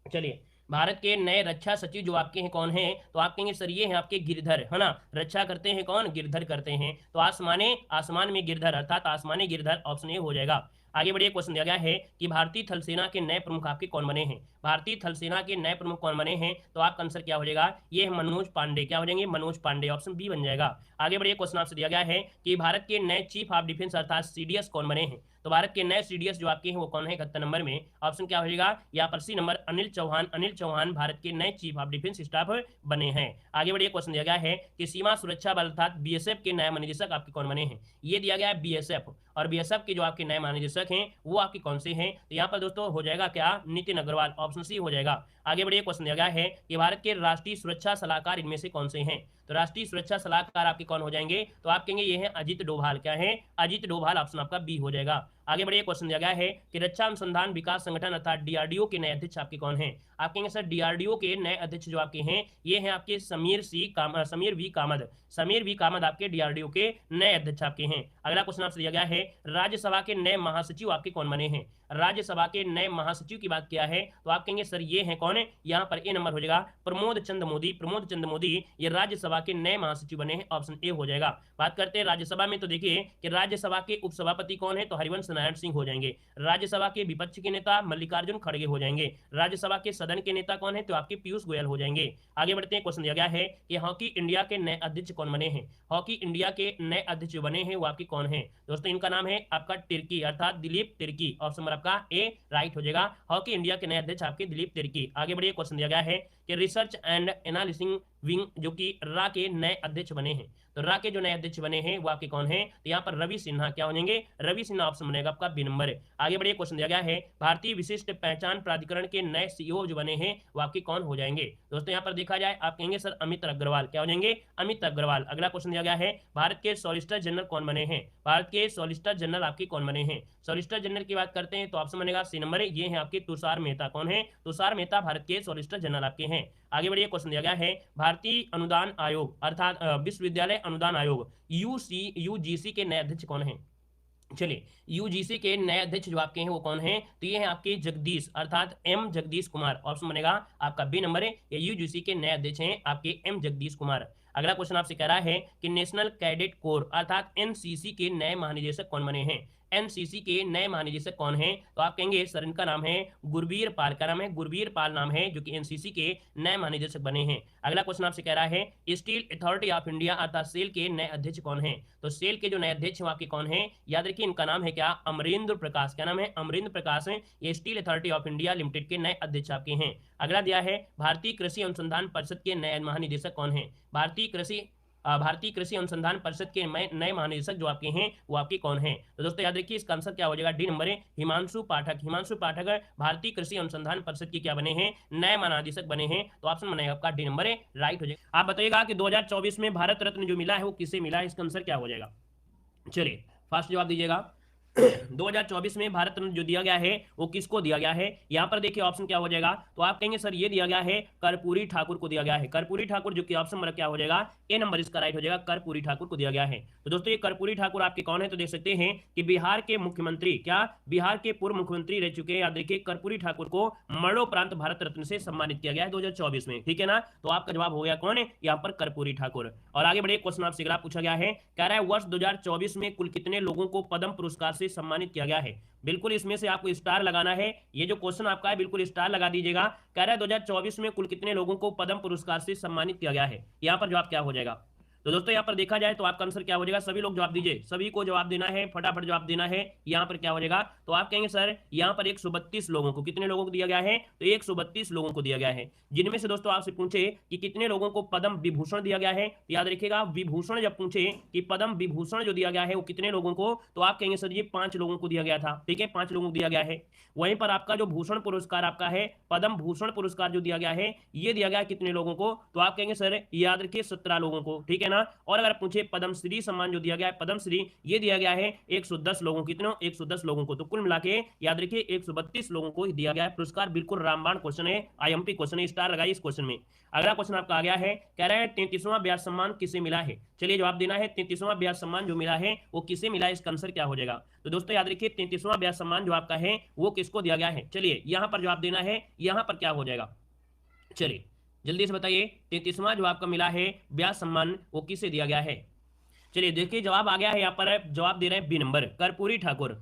चलिए, भारत के नए रक्षा सचिव जो आपके हैं कौन है? तो आप कहेंगे सर ये हैं आपके गिरधर, है ना। रक्षा करते हैं कौन? गिरधर करते हैं। तो आसमान में गिरधर अर्थात आसमानी गिरधर, ऑप्शन ए हो जाएगा। आगे बढ़िए, क्वेश्चन दिया गया है कि भारतीय थल सेना के नए प्रमुख आपके कौन बने हैं? भारतीय थल सेना के नए प्रमुख कौन बने हैं? तो आपका आंसर क्या हो जाएगा? ये है मनोज पांडे। क्या हो जाएंगे? मनोज पांडे, ऑप्शन बी बन जाएगा। आगे बढ़िए, क्वेश्चन आपसे दिया गया है कि भारत के नए चीफ ऑफ डिफेंस अर्थात सीडीएस कौन बने हैं? तो भारत के नए सीडीएस जो आपके हैं वो कौन है 71 नंबर में? ऑप्शन क्या हो जाएगा यहाँ पर सी नंबर, अनिल चौहान। अनिल चौहान भारत के नए चीफ ऑफ डिफेंस स्टाफ बने हैं। आगे बढ़िए, क्वेश्चन दिया गया है कि सीमा सुरक्षा बल अर्थात बीएसएफ के नए महानिदेशक आपके कौन बने हैं? ये दिया गया है बीएसएफ, और बीएसएफ के जो आपके नए महानिदेशक हैं वो आपके कौन से हैं? तो यहाँ पर दोस्तों हो जाएगा क्या? नितिन अग्रवाल, ऑप्शन सी हो जाएगा। आगे बढ़िए, क्वेश्चन दिया गया है कि भारत के राष्ट्रीय सुरक्षा सलाहकार इनमें से कौन से हैं? तो राष्ट्रीय सुरक्षा सलाहकार आपके कौन हो जाएंगे? तो आप कहेंगे ये है अजीत डोभाल। क्या है? अजीत डोभाल, ऑप्शन आपका बी हो जाएगा। आगे बढ़िए, क्वेश्चन दिया गया है कि रक्षा अनुसंधान विकास संगठन अर्थात डीआरडीओ के नए अध्यक्ष आपके कौन हैं? आप कहेंगे सर डीआरडीओ के नए अध्यक्ष जो आपके हैं ये हैं आपके समीर वी कामत। समीर वी कामत आपके डीआरडीओ के नए अध्यक्ष आपके हैं। अगला क्वेश्चन आपसे दिया गया है राज्यसभा के नए महासचिव आपके कौन बने हैं? राज्यसभा के नए महासचिव की बात किया है तो आप कहेंगे सर ये हैं कौन है? यहाँ पर ए नंबर हो जाएगा प्रमोद चंद्र मोदी। प्रमोद चंद्र मोदी ये राज्यसभा के नए महासचिव बने हैं, ऑप्शन ए हो जाएगा। बात करते हैं राज्यसभा में, तो देखिए कि राज्यसभा के उपसभापति कौन है? तो हरिवंश नारायण सिंह हो जाएंगे। राज्यसभा के विपक्ष के नेता मल्लिकार्जुन खड़गे हो जाएंगे। राज्यसभा के सदन के नेता कौन है? तो आपके पीयूष गोयल हो जाएंगे। आगे बढ़ते हैं, क्वेश्चन दिया गया है कि हॉकी इंडिया के नए अध्यक्ष कौन बने हैं? हॉकी इंडिया के नए अध्यक्ष बने हैं वो आपके कौन है? दोस्तों इनका नाम है आपका तिर्की अर्थात दिलीप तिर्की, ऑप्शन नंबर आपका ए राइट हो जाएगा। हॉकी इंडिया के नए अध्यक्ष आपके दिलीप तिर्की। आगे बढ़िए, क्वेश्चन दिया गया है कि रिसर्च एंड एनालिसिस विंग जो कि रा के नए अध्यक्ष बने हैं, तो रा के जो नए अध्यक्ष बने हैं वो आपके कौन हैं? तो यहाँ पर रवि सिन्हा। क्या हो जाएंगे? रवि सिन्हा, ऑप्शन बनेगा आपका बी नंबर। आगे बढ़िए, क्वेश्चन दिया गया है भारतीय विशिष्ट पहचान प्राधिकरण के नए सीईओ जो बने हैं वो आपके कौन हो जाएंगे? दोस्तों यहाँ पर देखा जाए आप कहेंगे सर अमित अग्रवाल। क्या हो जाएंगे? अमित अग्रवाल। अगला क्वेश्चन दिया गया है भारत के सॉलिसिटर जनरल कौन बने हैं? भारत के सॉलिसिटर जनरल आपके कौन बने हैं? सॉलिसिटर जनरल की बात करते हैं तो ऑप्शन बनेगा सी नंबर, ये है आपके तुषार मेहता। कौन है? तुषार मेहता भारत के सॉलिसिटर जनरल आपके हैं। आगे बढ़िए, क्वेश्चन दिया गया है भारतीय अनुदान आयोग अर्थात विश्वविद्यालय अनुदान आयोग यूजीसी के नए अध्यक्ष कौन हैं? चलिए, यूजीसी के नए अध्यक्ष जो आपके हैं वो कौन हैं? तो ये हैं आपके जगदीश अर्थात एम जगदीश कुमार। ऑप्शन बनेगा आपका बी नंबर है, ये यूजीसी के नए अध्यक्ष हैं आपके एम जगदीश कुमार। अगला क्वेश्चन आपसे कह रहा है कि नेशनल कैडेट कोर अर्थात एनसीसी के नए महानिदेशक कौन बने हैं? एनसीसी के नए महानिदेशक कौन हैं? तो आप कहेंगे सर इनका नाम है गुरबीर पाल। का नाम है गुरबीर पाल नाम है, जो कि एनसीसी के नए महानिदेशक बने हैं। अगला क्वेश्चन आपसे कह रहा है स्टील अथॉरिटी ऑफ इंडिया अर्थात सेल के नए अध्यक्ष कौन हैं? तो सेल के जो नए अध्यक्ष हैं आपके कौन हैं? याद रखिए इनका नाम है क्या? अमरेंद्र प्रकाश। क्या नाम है? अमरेंद्र प्रकाश है, ये steel authority of India limited के नए अध्यक्ष आपके हैं। अगला दिया है भारतीय कृषि अनुसंधान परिषद के नए महानिदेशक कौन है? भारतीय कृषि अनुसंधान परिषद के नए महानिदेशक जो आपके हैं वो आपके कौन हैं? तो दोस्तों याद रखिए इसका आंसर क्या हो जाएगा? डी नंबर है हिमांशु पाठक। हिमांशु पाठक भारतीय कृषि अनुसंधान परिषद के क्या बने हैं? नए महानिदेशक बने हैं। तो ऑप्शन बनेगा आपका डी नंबर है राइट हो जाएगा। आप बताइएगा कि 2024 में भारत रत्न जो मिला है वो किसे मिला है? इसका आंसर क्या हो जाएगा? चलिए फास्ट जवाब दीजिएगा। 2024 में भारत रत्न जो दिया गया है वो किसको दिया गया है? यहाँ पर देखिए ऑप्शन क्या हो जाएगा, तो आप कहेंगे सर ये दिया गया है कर्पूरी ठाकुर को दिया गया है। कर्पूरी ठाकुर जो कि ऑप्शन नंबर क्या हो जाएगा? ए नंबर इसका राइट हो जाएगा, कर्पूरी ठाकुर को दिया गया है। तो दोस्तों ये कर्पूरी ठाकुर आपके कौन है? तो देख सकते हैं कि बिहार के मुख्यमंत्री, क्या बिहार के पूर्व मुख्यमंत्री रह चुके हैं। याद देखिए कर्पूरी ठाकुर को मरणोपरांत भारत रत्न से सम्मानित किया गया है 2024 में, ठीक है ना। तो आपका जवाब हो गया कौन है? यहाँ पर कर्पूरी ठाकुर। और आगे बढ़े, क्वेश्चन आपसे अगला पूछा गया है, कह रहा है वर्ष 2024 में कुल कितने लोगों को पद्म पुरस्कार से सम्मानित किया गया है? बिल्कुल इसमें से आपको स्टार लगाना है। ये जो क्वेश्चन आपका है बिल्कुल स्टार लगा दीजिएगा। कह रहा है 2024 में कुल कितने लोगों को पद्म पुरस्कार से सम्मानित किया गया है? यहाँ पर जवाब क्या हो जाएगा? तो दोस्तों यहाँ पर देखा जाए तो आपका आंसर क्या हो जाएगा, सभी लोग जवाब दीजिए, सभी को जवाब देना है, फटाफट जवाब देना है। यहाँ पर क्या हो जाएगा, तो आप कहेंगे सर यहाँ पर 132 लोगों को, कितने लोगों को दिया गया है, तो 132 लोगों को दिया गया है, जिनमें से दोस्तों आपसे पूछे कि कितने लोगों को पद्म विभूषण दिया गया है, याद रखिएगा विभूषण जब पूछे कि पद्म विभूषण जो दिया गया है वो कितने लोगों को, तो आप कहेंगे सर ये 5 लोगों को दिया गया था, ठीक है, 5 लोगों को दिया गया है। वहीं पर आपका जो भूषण पुरस्कार आपका है, पद्म भूषण पुरस्कार जो दिया गया है, ये दिया गया कितने लोगों को, तो आप कहेंगे सर याद रखिए 17 लोगों को, ठीक है ना। और अगर पूछे पद्मश्री सम्मान जो दिया गया है, पद्मश्री ये दिया गया है 110 लोगों को, कितने 110 लोगों को, तो कुल मिला के याद रखिए 132 लोगों को दिया गया है पुरस्कार। बिल्कुल रामबाण क्वेश्चन है, आईएमपी क्वेश्चन है, स्टार लगाइए इस क्वेश्चन में। अगला क्वेश्चन आपका आ गया है, कह रहा है 33वां ब्याज सम्मान किसे मिला है, चलिए जवाब देना है 33वां ब्याज सम्मान जो मिला है वो किसे मिला है, इसका आंसर क्या हो जाएगा। तो दोस्तों याद रखिए 33वां ब्याज सम्मान जो आपका है वो किसको दिया गया है, चलिए यहां पर जवाब देना है, यहां पर क्या हो जाएगा, चलिए जल्दी से बताइए 33वां जो आपका मिला है ब्याज सम्मान वो किसे दिया गया है। चलिए देखिए जवाब आ गया है, यहाँ पर जवाब दे रहे हैं B number Karpoori Thakur,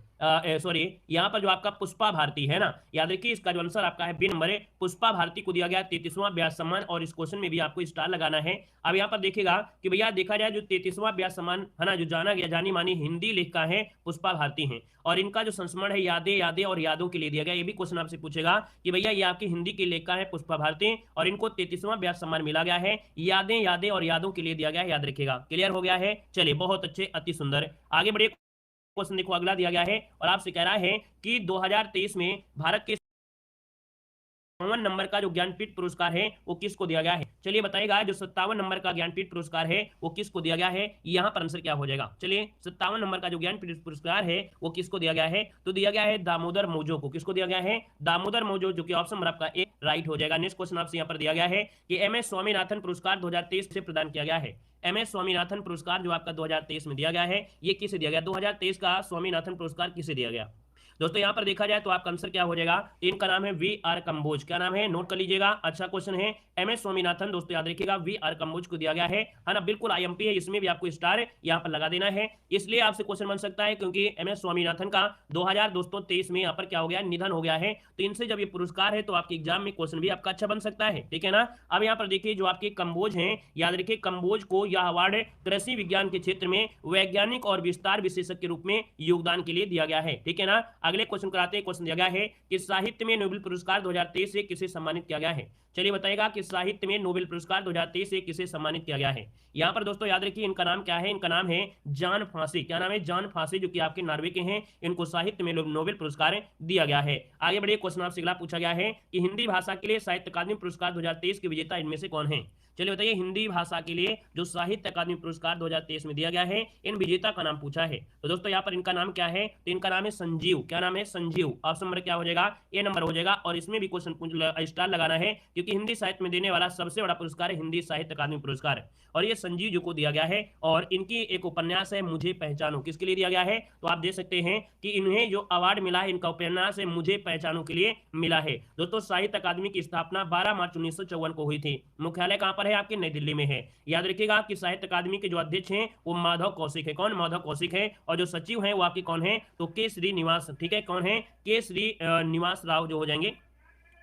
sorry यहाँ पर जो आपका पुष्पा भारती है ना, याद रखिए इसका जो आंसर आपका है बी नंबर है, पुष्पा भारती को दिया गया 33वां ब्याज सम्मान, और इस क्वेश्चन में भी आपको स्टार लगाना है। अब यहाँ पर देखिएगा कि भैया देखा जाए जो 33वां ब्याज सम्मान है ना, जो जाना गया जानी मानी हिंदी लेखिका है पुष्पा भारती है, और इनका जो संस्मरण है यादें यादें और यादों के लिए दिया गया। ये भी क्वेश्चन आपसे पूछेगा कि भैया ये आपकी हिंदी की लेखिका है पुष्पा भारती और इनको 33वां ब्याज सम्मान मिला गया है, यादें यादें और यादों के लिए दिया गया है, याद रखिएगा। क्लियर हो गया है, चलिए बहुत अच्छे, अति सुंदर। आगे बढ़िए, क्वेश्चन देखो अगला दिया गया है और आपसे कह रहा है कि 2023 में भारत के 57 नंबर का जो ज्ञानपीठ पुरस्कार है वो किसको दिया गया है, चलिए बताइएगा जो 57 नंबर का ज्ञानपीठ पुरस्कार है वो किसको दिया गया है, यहाँ पर आंसर क्या हो जाएगा। चलिए 57 नंबर का जो ज्ञानपीठ पुरस्कार है वो किसको दिया गया है, तो दिया गया है दामोदर मौजो को, किसको दिया गया है, दामोदर मौजो, जो कि ऑप्शन नंबर आपका ए राइट हो जाएगा। नेक्स्ट क्वेश्चन आपसे यहाँ पर दिया गया है कि MS स्वामीनाथन पुरस्कार 2023 से प्रदान किया गया है। MS स्वामीनाथन पुरस्कार जो आपका 2023 में दिया गया है ये किसे दिया गया, 2023 का स्वामीनाथन पुरस्कार किसे दिया गया। दोस्तों यहां पर देखा जाए तो आपका आंसर क्या हो जाएगा, इनका नाम है VR कंबोज, क्या नाम है, नोट कर लीजिएगा, अच्छा क्वेश्चन है। MS स्वामीनाथन दोस्तों याद रखिएगा VR कंबोज को दिया गया है ना, बिल्कुल IMP है, इसमें भी आपको स्टार यहां पर लगा देना है, इसलिए आपसे क्वेश्चन बन सकता है क्योंकि MS स्वामीनाथन का 2023 में यहाँ पर क्या हो गया, निधन हो गया है, तो इनसे जब ये पुरस्कार है तो आपके एग्जाम में क्वेश्चन भी आपका अच्छा बन सकता है, ठीक है ना। अब यहाँ पर देखिए जो आपके कंबोज हैं, याद रखिए कंबोज को यह अवार्ड कृषि विज्ञान के क्षेत्र में वैज्ञानिक और विस्तार विशेषज्ञ के रूप में योगदान के लिए दिया गया है, ठीक है ना। अगले क्वेश्चन कराते हैं, क्वेश्चन दिया गया है कि साहित्य में नोबेल पुरस्कार 2023 से किसे सम्मानित किया गया है, चलिए बताइएगा कि साहित्य में नोबेल पुरस्कार 2023 से किसे सम्मानित किया गया है। यहाँ पर दोस्तों याद रखिए इनका नाम क्या है, इनका नाम है जॉन फांसी, क्या नाम है, जॉन फांसी, जो कि आपके नॉर्वे के हैं, इनको साहित्य में नोबेल पुरस्कार दिया गया है। आगे बढ़िए, क्वेश्चन आपसे अगला पूछा गया है कि हिंदी भाषा के लिए साहित्य अकादमी पुरस्कार 2023 के विजेता इनमें से कौन है, चलिए बताइए हिंदी भाषा के लिए जो साहित्य अकादमी पुरस्कार 2023 में दिया गया है इन विजेता का नाम पूछा है। तो दोस्तों यहाँ पर इनका नाम क्या है, तो इनका नाम है संजीव, क्या नाम है, संजीव, ऑप्शन नंबर क्या हो जाएगा, ए नंबर हो जाएगा। और इसमें भी क्वेश्चन स्टार लगाना है क्योंकि हिंदी साहित्य में देने वाला सबसे बड़ा पुरस्कार है हिंदी साहित्य अकादमी पुरस्कार, और ये संजीव जी को दिया गया है। और इनकी एक उपन्यास है मुझे पहचानो, किसके लिए दिया गया है, तो आप देख सकते हैं कि इन्हें जो अवार्ड मिला है इनका उपन्यास है मुझे पहचानो के लिए मिला है। दोस्तों साहित्य अकादमी की स्थापना 12 मार्च 1954 को हुई थी, मुख्यालय कहां पर है, आपके नई दिल्ली में है। याद रखिएगा कि साहित्य अकादमी के जो अध्यक्ष हैं वो माधव कौशिक है, कौन, माधव कौशिक है, और जो सचिव हैं वो आपके कौन है, तो के श्रीनिवास, ठीक है, कौन है, के श्रीनिवास राव जो हो जाएंगे,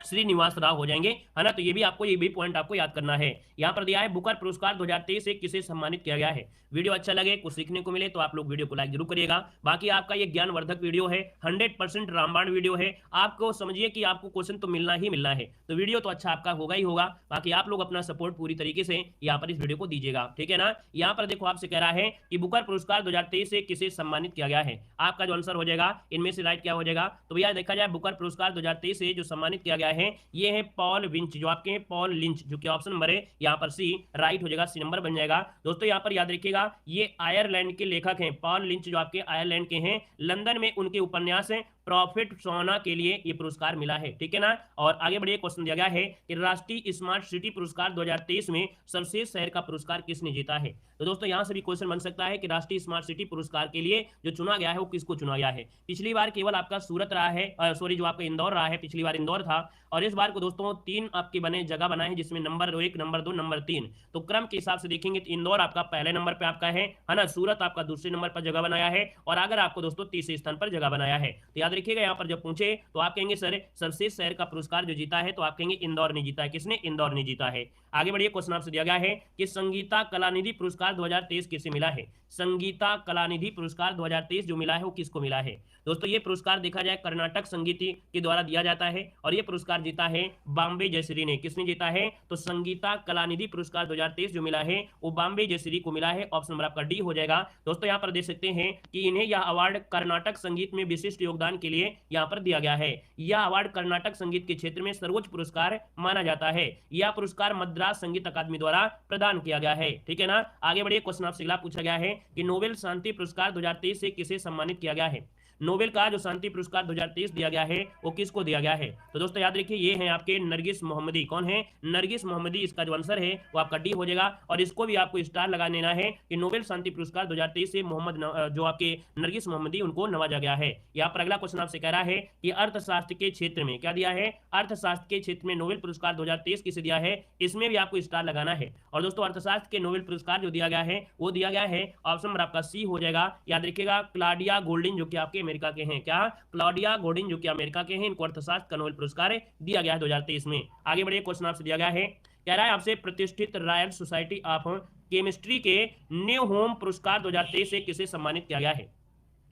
श्रीनिवास राव हो जाएंगे, है ना। तो ये भी आपको, ये भी पॉइंट आपको याद करना है। यहाँ पर दिया है बुकर पुरस्कार 2023 से किसे सम्मानित किया गया है। वीडियो अच्छा लगे, कुछ सीखने को मिले तो आप लोग वीडियो को लाइक जरूर करिएगा। बाकी आपका ये ज्ञानवर्धक वीडियो है, 100% रामबाण वीडियो है, आपको समझिए कि आपको क्वेश्चन तो मिलना ही मिलना है, तो वीडियो तो अच्छा आपका होगा ही होगा। बाकी आप लोग अपना सपोर्ट पूरी तरीके से यहाँ पर इस वीडियो को दीजिएगा, ठीक है ना। यहाँ पर देखो आपसे कह रहा है कि बुकर पुरस्कार 2023 से किसे सम्मानित किया गया है, आपका जो आंसर हो जाएगा इनमें से राइट क्या हो जाएगा, तो भैया देखा जाए बुकर पुरस्कार 2023 से जो सम्मानित किया गया है ये है पॉल विंच, जो आपके हैं पॉल लिंच, जो कि ऑप्शन नंबर है यहाँ पर सी राइट हो जाएगा, सी नंबर बन जाएगा। दोस्तों यहाँ पर याद रखिएगा ये आयरलैंड के लेखक हैं, पॉल लिंच जो आपके आयरलैंड के हैं, लंदन में उनके उपन्यास है प्रॉफिट सोना के लिए ये पुरस्कार मिला है, ठीक है ना। और आगे बढ़िए, क्वेश्चन दिया गया है कि राष्ट्रीय स्मार्ट सिटी पुरस्कार 2023 में सर्वश्रेष्ठ शहर का पुरस्कार किसने जीता है। तो दोस्तों यहां से भी क्वेश्चन बन सकता है कि राष्ट्रीय स्मार्ट सिटी पुरस्कार के लिए जो चुना गया है वो किसको चुना गया है। पिछली बार केवल आपका सूरत रहा है, सॉरी जो आपका इंदौर रहा है, पिछली बार इंदौर था, और इस बार को दोस्तों 3 आपके बने जगह बनाए हैं जिसमें नंबर 1, नंबर 2, नंबर 3। तो क्रम के हिसाब से देखेंगे तो इंदौर आपका पहले नंबर पे आपका है ना, सूरत आपका दूसरे नंबर पर जगह बनाया है, और अगर आपको दोस्तों तीसरे स्थान पर जगह बनाया है। तो याद याद रखिएगा यहाँ पर जब पूछे तो आप कहेंगे सर सर्वश्रेष्ठ शहर का पुरस्कार जो जीता है, तो आप कहेंगे इंदौर ने जीता है। किसने? इंदौर ने जीता है। आगे बढ़िए, क्वेश्चन आपसे दिया गया है कि संगीता कलानिधि पुरस्कार 2023 किसे मिला है? संगीता कलानिधि पुरस्कार 2023 जो मिला है वो किसको मिला है? दोस्तों ये पुरस्कार देखा जाए कर्नाटक संगीत के द्वारा दिया जाता है और ये पुरस्कार जीता है बॉम्बे जयश्री ने। किसने जीता है? तो संगीता कलानिधि पुरस्कार 2023 जो मिला है वो बॉम्बे जयश्री को मिला है। ऑप्शन नंबर आपका डी हो जाएगा। दोस्तों यहाँ पर देख सकते हैं कि इन्हें यह अवार्ड कर्नाटक संगीत में विशिष्ट योगदान के लिए यहाँ पर दिया गया है। यह अवार्ड कर्नाटक संगीत के क्षेत्र में सर्वोच्च पुरस्कार माना जाता है। यह पुरस्कार मद्रास संगीत अकादमी द्वारा प्रदान किया गया है। ठीक है ना। आगे बढ़िए, क्वेश्चन आपसे अगला पूछा गया है कि नोबेल शांति पुरस्कार 2023 से किसे सम्मानित किया गया है? नोबेल का जो शांति पुरस्कार 2023 दिया गया है वो किसको दिया गया है? तो दोस्तों याद रखिए ये हैं आपके नरगिस मोहम्मदी। कौन है? नरगिस मोहम्मदी। इसका जो आंसर है वो आपका डी हो जाएगा और इसको भी आपको स्टार लगा देना है कि नोबेल शांति पुरस्कार 2023 से जो आपके नरगिस मोहम्मदी उनको नवाजा गया है। यहाँ पर अगला क्वेश्चन आपसे कह रहा है कि अर्थशास्त्र के क्षेत्र में क्या दिया है? अर्थशास्त्र के क्षेत्र में नोबेल पुरस्कार 2023 किसे दिया है? इसमें भी आपको स्टार लगाना है। और दोस्तों अर्थशास्त्र के नोबेल पुरस्कार जो दिया गया है वो दिया गया है, ऑप्शन नंबर आपका सी हो जाएगा। याद रखिएगा क्लॉडिया गोल्डिन जो कि आपके अमेरिका के हैं। क्या? क्लॉडिया गोल्डिन जो कि अमेरिका के हैं, इनको अर्थशास्त्र का नोबेल पुरस्कार दिया गया है 2023 में। आगे बढ़िए, क्वेश्चन आपसे दिया गया है, कह रहा है आपसे प्रतिष्ठित रॉयल सोसाइटी ऑफ केमिस्ट्री के न्यू होम पुरस्कार 2023 से किसे सम्मानित किया गया है?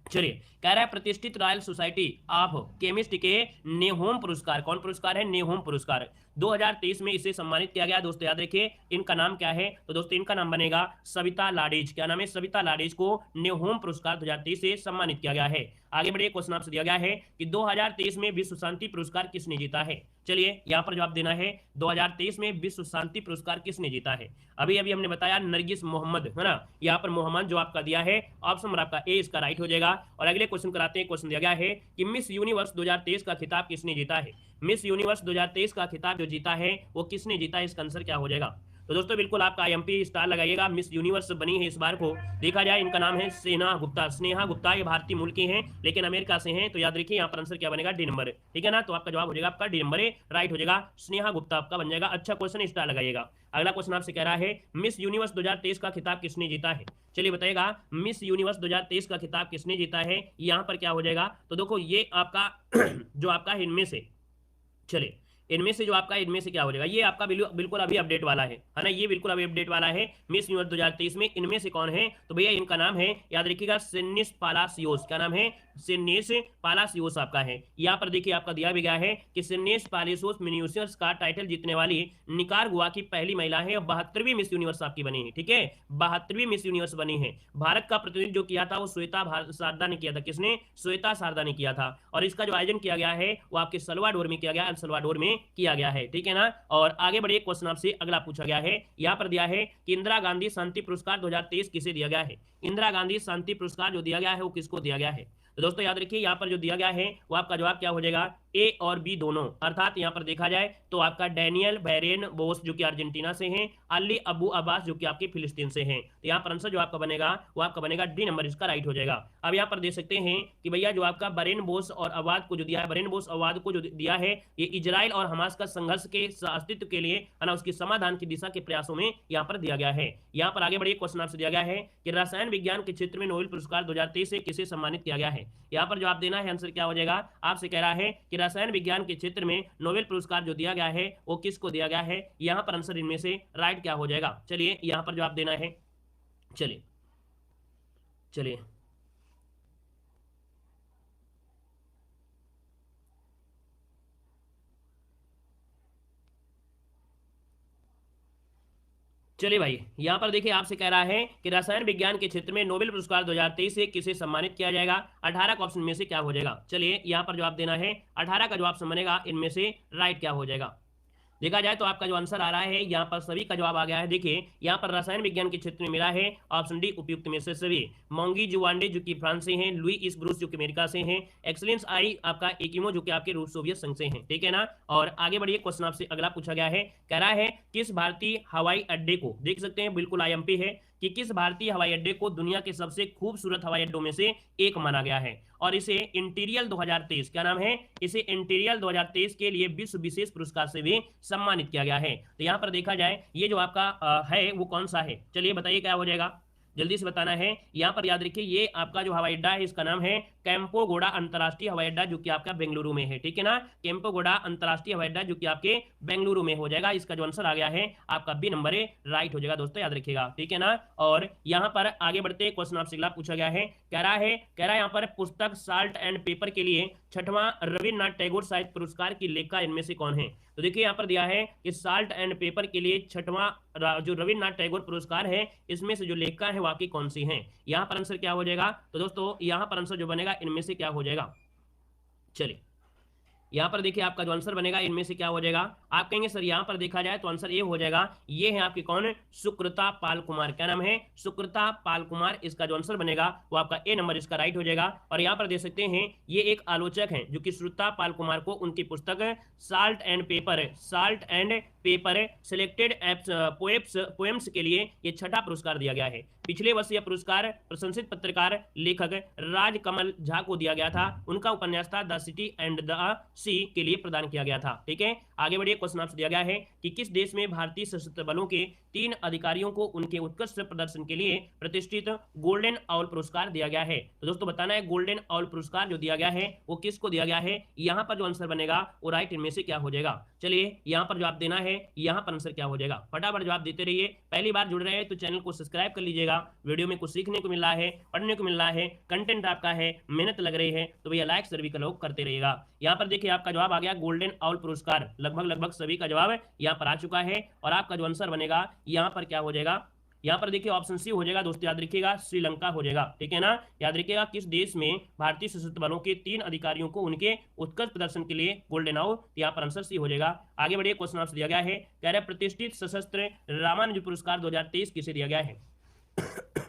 चलिए, कह रहा है प्रतिष्ठित रॉयल सोसाइटी ऑफ केमिस्ट के नेहोम पुरस्कार। कौन पुरस्कार है? नेहोम पुरस्कार 2023 में इसे सम्मानित किया गया। दोस्तों याद रखिए इनका नाम क्या है? तो दोस्तों इनका नाम बनेगा सविता लाडेज। क्या नाम है? सविता लाडेज को नेहोम पुरस्कार 2023 से सम्मानित किया गया है। आगे बढ़िए, क्वेश्चन आपसे दिया गया है कि 2023 में विश्व शांति पुरस्कार किसने जीता है? चलिए यहाँ पर जवाब देना है 2023 में विश्व शांति पुरस्कार किसने जीता है? अभी अभी हमने बताया नरगिस मोहम्मद, है ना। यहाँ पर मोहम्मद जो आपका दिया है, ऑप्शन नंबर आपका ए इसका राइट हो जाएगा। और अगले क्वेश्चन कराते हैं। क्वेश्चन दिया गया है कि मिस यूनिवर्स 2023 का खिताब किसने जीता है? मिस यूनिवर्स 2023 का खिताब जो जीता है वो किसने जीता है? इसका आंसर क्या हो जाएगा? तो दोस्तों बिल्कुल आपका IMP स्टार लगाइएगा। मिस यूनिवर्स बनी है इस बार को देखा जाए, इनका नाम है स्नेहा गुप्ता। स्नेहा गुप्ता ये भारतीय मूल की हैं लेकिन अमेरिका से हैं। तो याद रखिए यहाँ पर आंसर क्या बनेगा? D number. ठीक है ना। तो आपका जवाब हो जाएगा आपका डी नंबर राइट हो जाएगा। स्नेहा गुप्ता आपका बन जाएगा। अच्छा क्वेश्चन, स्टार लगाइएगा। अगला क्वेश्चन आपसे कह रहा है मिस यूनिवर्स 2023 का खिताब किसने जीता है? चलिए बताइएगा मिस यूनिवर्स 2023 का खिताब किसने जीता है? यहाँ पर क्या हो जाएगा? तो देखो ये आपका जो आपका इनमें से, चलिए इनमें से जो आपका इनमें से क्या हो जाएगा? ये आपका बिल्कुल अभी अपडेट वाला है ना। ये बिल्कुल अभी अपडेट वाला है। मिस यूनिवर्स 2023 में इनमें से कौन है? तो भैया इनका नाम है, याद रखिएगा, सिनिस पालासियोस। क्या नाम है? सिनिस पालासियोस आपका है। यहाँ पर देखिए आपका दिया भी गया है कि सिनिस पालासियोस मिस का टाइटल जीतने वाली निकारागुआ की पहली महिला है और 72वीं मिस यूनिवर्स आपकी बनी है। ठीक है, 72वीं मिस यूनिवर्स बनी है। भारत का प्रतिनिधित्व जो किया था वो श्वेता शारदा ने किया था। किसने? श्वेता शारदा ने किया था। और इसका जो आयोजन किया गया है वो आपके सल्वाडोर में किया गया, एल सल्वाडोर में किया गया है। ठीक है ना। और आगे बढ़िए, क्वेश्चन आपसे अगला पूछा गया है। यहाँ पर दिया है कि इंदिरा गांधी शांति पुरस्कार 2023 किसे दिया गया है? इंदिरा गांधी शांति पुरस्कार जो दिया गया है वो किसको दिया गया है? तो दोस्तों याद रखिए यहाँ पर जो दिया गया है वो आपका जवाब क्या हो जाएगा? ए और बी दोनों। अर्थात यहाँ पर देखा जाए तो आपका डैनियल बैरेन बोस जो कि अर्जेंटीना से हैं, अली अबू अब्बास जो कि आपके फिलिस्तीन से हैं। तो यहाँ पर आंसर जो आपका बनेगा वो आपका बनेगा डी नंबर, इसका राइट हो जाएगा। अब यहाँ पर देख सकते हैं कि भैया जो आपका बरेन बोस और अवाद को जो दिया है, बरेन बोस अवाद को जो दिया है ये इजराइल और हमास का संघर्ष के अस्तित्व के लिए है ना, उसकी समाधान की दिशा के प्रयासों में यहाँ पर दिया गया है। यहाँ पर आगे बढ़िए, क्वेश्चन आपसे दिया गया है कि रसायन विज्ञान के क्षेत्र में नोबेल पुरस्कार 2023 से किसे सम्मानित किया गया है? यहाँ पर जवाब देना है, आंसर क्या हो जाएगा? आपसे कह रहा है कि रसायन विज्ञान के क्षेत्र में नोबेल पुरस्कार जो दिया गया है वो किसको दिया गया है? यहाँ पर आंसर इनमें से राइट क्या हो जाएगा? चलिए यहाँ पर जवाब देना है। चलिए चलिए चलिए भाई, यहाँ पर देखिए आपसे कह रहा है कि रसायन विज्ञान के क्षेत्र में नोबेल पुरस्कार 2023 से किसे सम्मानित किया जाएगा? 18 का ऑप्शन में से क्या हो जाएगा? चलिए यहाँ पर जवाब देना है। 18 का जवाब बनेगा इनमें से राइट क्या हो जाएगा? देखा जाए तो आपका जो आंसर आ रहा है यहाँ पर सभी का जवाब आ गया है। देखिए यहाँ पर रसायन विज्ञान के क्षेत्र में मिला है ऑप्शन डी उपयुक्त में से सभी। मोंगी जुवांडे जो कि फ्रांस से हैं, लुई ब्रूस जो कि अमेरिका से हैं, एक्सलेंस आई आपका एकिमो जो कि आपके रूस सोवियत संघ से हैं। ठीक है ना। और आगे बढ़िए, क्वेश्चन आपसे अगला पूछा गया है, कह रहा है किस भारतीय हवाई अड्डे को, देख सकते हैं बिल्कुल IMP है, कि किस भारतीय हवाई अड्डे को दुनिया के सबसे खूबसूरत हवाई अड्डों में से एक माना गया है और इसे इंटीरियल 2023, क्या नाम है? इसे इंटीरियल 2023 के लिए विश्व विशेष पुरस्कार से भी सम्मानित किया गया है। तो यहाँ पर देखा जाए ये जो आपका है वो कौन सा है? चलिए बताइए क्या हो जाएगा? जल्दी से बताना है। यहाँ पर याद रखिए ये आपका जो हवाई अड्डा है इसका नाम है कैंपोगोड़ा अंतरराष्ट्रीय हवाई अड्डा, जो कि आपका बेंगलुरु में है। ठीक है ना, कैंपोगोड़ा अंतरराष्ट्रीय हवाई अड्डा जो कि आपके बेंगलुरु में हो जाएगा। इसका जो आंसर आ गया है आपका बी नंबर है, राइट हो जाएगा दोस्तों, याद रखिएगा। ठीक है ना, और यहाँ पर आगे बढ़ते क्वेश्चन आपसे अगला पूछा गया है, कह रहा है यहाँ पर पुस्तक साल्ट एंड पेपर के लिए 6वां रविन्द्रनाथ टैगोर साहित्य पुरस्कार की लेखक इनमें से कौन है? तो देखिए यहाँ पर दिया है कि साल्ट एंड पेपर के लिए 6वां जो रविन्द्रनाथ टैगोर पुरस्कार है इसमें से जो लेखक है वाकई कौन सी है? यहाँ पर आंसर क्या हो जाएगा? तो दोस्तों यहाँ पर आंसर जो बनेगा इनमें से क्या हो जाएगा, चलिए यहाँ पर देखिए आपका जो आंसर बनेगा इनमें से क्या हो जाएगा। आप कहेंगे सर यहाँ पर देखा जाए तो आंसर ये हो जाएगा, ये है आपकी कौन, सुकृता पाल कुमार। क्या नाम है? सुकृता पाल कुमार। इसका जो आंसर बनेगा वो आपका ए नंबर इसका राइट हो जाएगा। और यहाँ पर देख सकते हैं ये एक आलोचक है जो कि सुकृता पाल कुमार को उनकी पुस्तक salt and paper selected poems के लिए ये 6ठा पुरस्कार दिया गया है। पिछले वर्ष यह पुरस्कार प्रशंसित पत्रकार लेखक राजकमल झा को दिया गया था। उनका उपन्यास था द सिटी एंड द सी के लिए प्रदान किया गया था। ठीक है, आगे बढ़िए। क्वेश्चन आपसे दिया गया है कि किस देश में भारतीय सशस्त्र बलों के 3 अधिकारियों को उनके उत्कृष्ट प्रदर्शन के लिए प्रतिष्ठित गोल्डन ऑwl पुरस्कार दिया गया है? तो दोस्तों बताना है गोल्डन ऑwl पुरस्कार जो दिया गया है वो किसको दिया गया है। यहाँ पर जो आंसर बनेगा वो राइट इनमें से क्या हो जाएगा। चलिए यहाँ पर जवाब देना है, यहाँ पर आंसर क्या हो जाएगा, फटाफट जवाब देते रहिए। पहली बार जुड़ रहे हैं तो चैनल को सब्सक्राइब कर लीजिएगा। वीडियो में कुछ सीखने को मिल रहा है, पढ़ने को मिल रहा है, कंटेंट आपका है, मेहनत लग रही है तो भैया लाइक सभी का लोग करते रहिएगा। यहाँ पर देखिए आपका जवाब आ गया गोल्डन ऑwl पुरस्कार। लगभग सभी का जवाब यहाँ पर आ चुका है। और आपका जो आंसर बनेगा यहाँ पर क्या हो जाएगा, यहाँ पर देखिए ऑप्शन सी हो जाएगा दोस्तों, याद रखिएगा श्रीलंका हो जाएगा। ठीक है ना, याद रखिएगा किस देश में भारतीय सशस्त्र बलों के 3 अधिकारियों को उनके उत्कृष्ट प्रदर्शन के लिए गोल्डन ऑwl, यहाँ पर आंसर सी हो जाएगा। आगे बढ़िए। क्वेश्चन आपसे दिया गया है, कह रहे प्रतिष्ठित सशस्त्र रामानुज पुरस्कार 2023 किसे दिया गया है?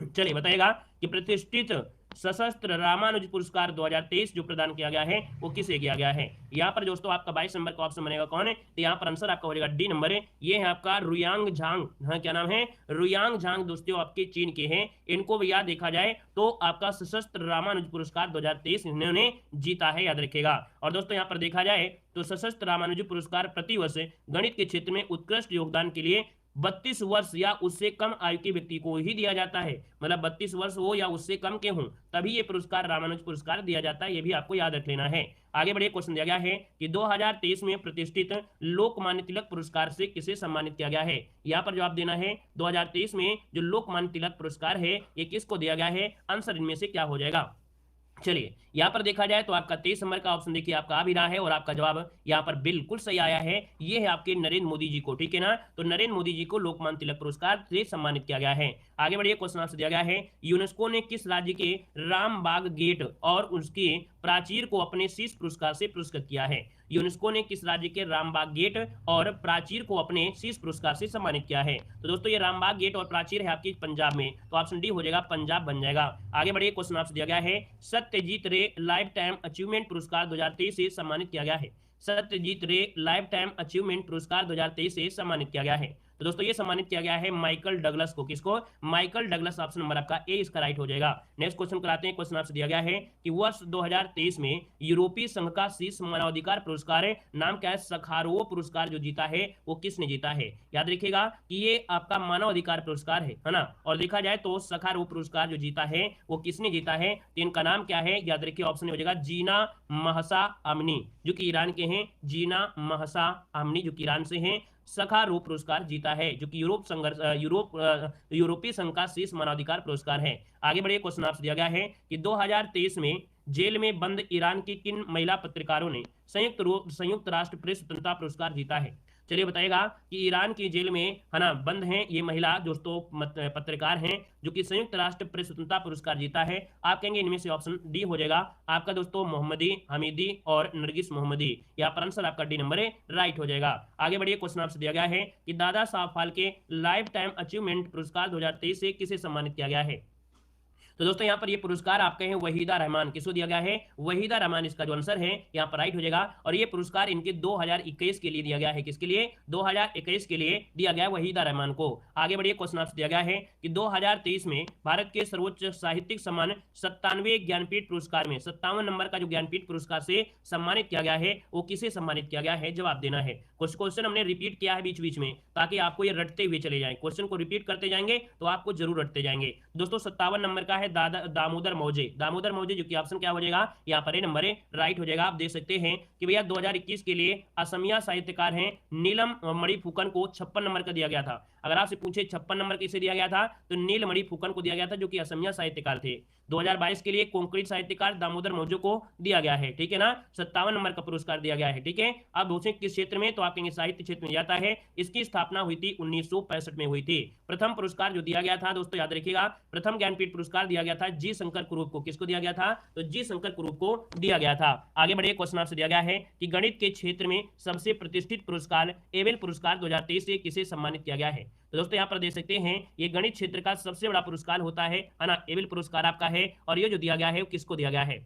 चलिए बताइएगा कि प्रतिष्ठित सशस्त्र रामानुज पुरस्कार 2023 जो प्रदान किया गया है वो किसे किया गया है? यहाँ पर दोस्तों आपका 22 नंबर का ऑप्शन बनेगा कौन है, तो यहाँ पर आंसर आपका हो जाएगा डी नंबर है। ये है आपका रुयांग झांग। हाँ, क्या नाम है? रुयांग झांग दोस्तों आपके चीन के हैं। इनको भी याद देखा जाए तो आपका सशस्त्र रामानुज पुरस्कार 2023 इन्होंने जीता है, याद रखिएगा। और दोस्तों यहाँ पर देखा जाए तो सशस्त्र रामानुज पुरस्कार प्रतिवर्ष गणित के क्षेत्र में उत्कृष्ट योगदान के लिए 32 वर्ष या उससे कम आयु के व्यक्ति को ही दिया जाता है। मतलब 32 वर्ष हो या उससे कम के हों तभी ये पुरस्कार रामानुज पुरस्कार दिया जाता है, ये भी आपको याद रख लेना है। आगे बढ़िए। क्वेश्चन दिया गया है कि 2023 में प्रतिष्ठित लोकमान्य तिलक पुरस्कार से किसे सम्मानित किया गया है? यहाँ पर जवाब देना है 2023 में जो लोकमान्य तिलक पुरस्कार है ये किसको दिया गया है, आंसर इनमें से क्या हो जाएगा। चलिए यहाँ पर देखा जाए तो आपका 23 नंबर का ऑप्शन देखिए आपका आ भी रहा है और आपका जवाब यहाँ पर बिल्कुल सही आया है। ये है आपके नरेंद्र मोदी जी को। ठीक है ना, तो नरेंद्र मोदी जी को लोकमान्य तिलक पुरस्कार से सम्मानित किया गया है। आगे बढ़िए। क्वेश्चन आपसे दिया गया है, यूनेस्को ने किस राज्य के रामबाग गेट और उसके प्राचीर को अपने शीर्ष पुरस्कार से पुरस्कृत किया है? यूनेस्को ने किस राज्य के रामबाग गेट और प्राचीर को अपने शीर्ष पुरस्कार से सम्मानित किया है? तो दोस्तों ये रामबाग गेट और प्राचीर है आपकी पंजाब में, तो ऑप्शन डी हो जाएगा, पंजाब बन जाएगा। आगे बढ़िए। क्वेश्चन आपसे दिया गया है, सत्यजीत रे लाइफ टाइम अचीवमेंट पुरस्कार 2023 से सम्मानित किया गया है। सत्यजीत रे लाइफ टाइम अचीवमेंट पुरस्कार 2023 से सम्मानित किया गया है। तो दोस्तों ये सम्मानित किया गया है माइकल डगलस को। किसको? Michael Douglas. ऑप्शन नंबर आपका ए इसका राइट हो जाएगा। नेक्स्ट क्वेश्चन कराते हैं। क्वेश्चन आपसे दिया गया है कि वर्ष 2023 में यूरोपीय संघ का शीर्ष मानवाधिकार पुरस्कार नाम क्या है? सखारोव पुरस्कार जो जीता है वो किसने जीता है? याद रखिएगा कि ये आपका मानवाधिकार पुरस्कार है ना। और देखा जाए तो सखारोव पुरस्कार जो जीता है वो किसने जीता है? तो इनका नाम क्या है? याद रखिए ऑप्शन हो जाएगा जीना महसा अमनी जो कि ईरान के हैं। जीना महसा अमनी जो कि ईरान से हैं। सखारोव पुरस्कार जीता है जो कि यूरोपीय संघ का शीर्ष मानवाधिकार पुरस्कार है। आगे बढ़िए। क्वेश्चन आपसे दिया गया है कि 2023 में जेल में बंद ईरान की किन महिला पत्रकारों ने संयुक्त राष्ट्र प्रेस स्वतंत्रता पुरस्कार जीता है? चलिए बताइएगा कि ईरान की जेल में है ना बंद हैं ये महिला दोस्तों पत्रकार हैं जो कि संयुक्त राष्ट्र प्रेस स्वतंत्रता पुरस्कार जीता है। आप कहेंगे इनमें से ऑप्शन डी हो जाएगा आपका दोस्तों मोहम्मदी हमीदी और नरगिस मोहम्मदी। यहाँ पर आंसर आपका डी नंबर है, राइट हो जाएगा। आगे बढ़िए। क्वेश्चन आपसे दिया गया है कि Dada Saheb Phalke life time achievement पुरस्कार 2023 से किसे सम्मानित किया गया है? तो दोस्तों यहाँ पर ये पुरस्कार आपके हैं वहीदा रहमान, किसको दिया गया है? वहीदा रहमान इसका जो आंसर है यहाँ पर राइट हो जाएगा। और ये पुरस्कार इनके 2021 के लिए दिया गया है। किसके लिए? 2021 के लिए दिया गया है वहीदा रहमान को। आगे बढ़िए, क्वेश्चन आपसे दिया गया है कि 2023 में भारत के सर्वोच्च साहित्यिक सम्मान 97वें ज्ञानपीठ पुरस्कार में 57 नंबर का जो ज्ञानपीठ पुरस्कार से सम्मानित किया गया है वो किसे सम्मानित किया गया है? जवाब देना है। कुछ क्वेश्चन हमने रिपीट किया है बीच बीच में ताकि आपको ये रटते हुए चले जाएं। क्वेश्चन को रिपीट करते जाएंगे तो आपको जरूर रटते जाएंगे। दोस्तों 57 नंबर का है दामोदर मौजे। दामोदर मौजे जो कि ऑप्शन क्या हो जाएगा? यहाँ पर ए नंबर राइट हो जाएगा। आप देख सकते हैं कि भैया 2021 के लिए असमिया साहित्यकार हैं नीलम मणि फुकन को 56 नंबर का दिया गया था। अगर आपसे पूछे 56 नंबर किसे दिया गया था तो नीलमणि फुकन को दिया गया था जो कि असमिया साहित्यकार थे। 2022 के लिए कंक्रीट साहित्यकार दामोदर मौजे को दिया गया है, ठीक है ना। 57 नंबर का पुरस्कार दिया गया है, ठीक है। अब पूछे किस क्षेत्र में, तो आप कहेंगे साहित्य क्षेत्र में जाता है। इसकी स्थापना हुई थी 1965 में हुई थी। प्रथम पुरस्कार जो दिया गया था दोस्तों याद रखिएगा, प्रथम ज्ञानपीठ पुरस्कार दिया गया था जी शंकर कुरूप को। किसको दिया गया था? तो जी शंकर कुरूप को दिया गया था। आगे बढ़िए, क्वेश्चन आपसे दिया गया है कि गणित के क्षेत्र में सबसे प्रतिष्ठित पुरस्कार एबेल पुरस्कार 2023 से किसे सम्मानित किया गया है? तो दोस्तों यहाँ पर देख सकते हैं ये गणित क्षेत्र का सबसे बड़ा पुरस्कार होता है ना, एबेल पुरस्कार आपका है। और ये जो दिया गया है वो किसको दिया गया है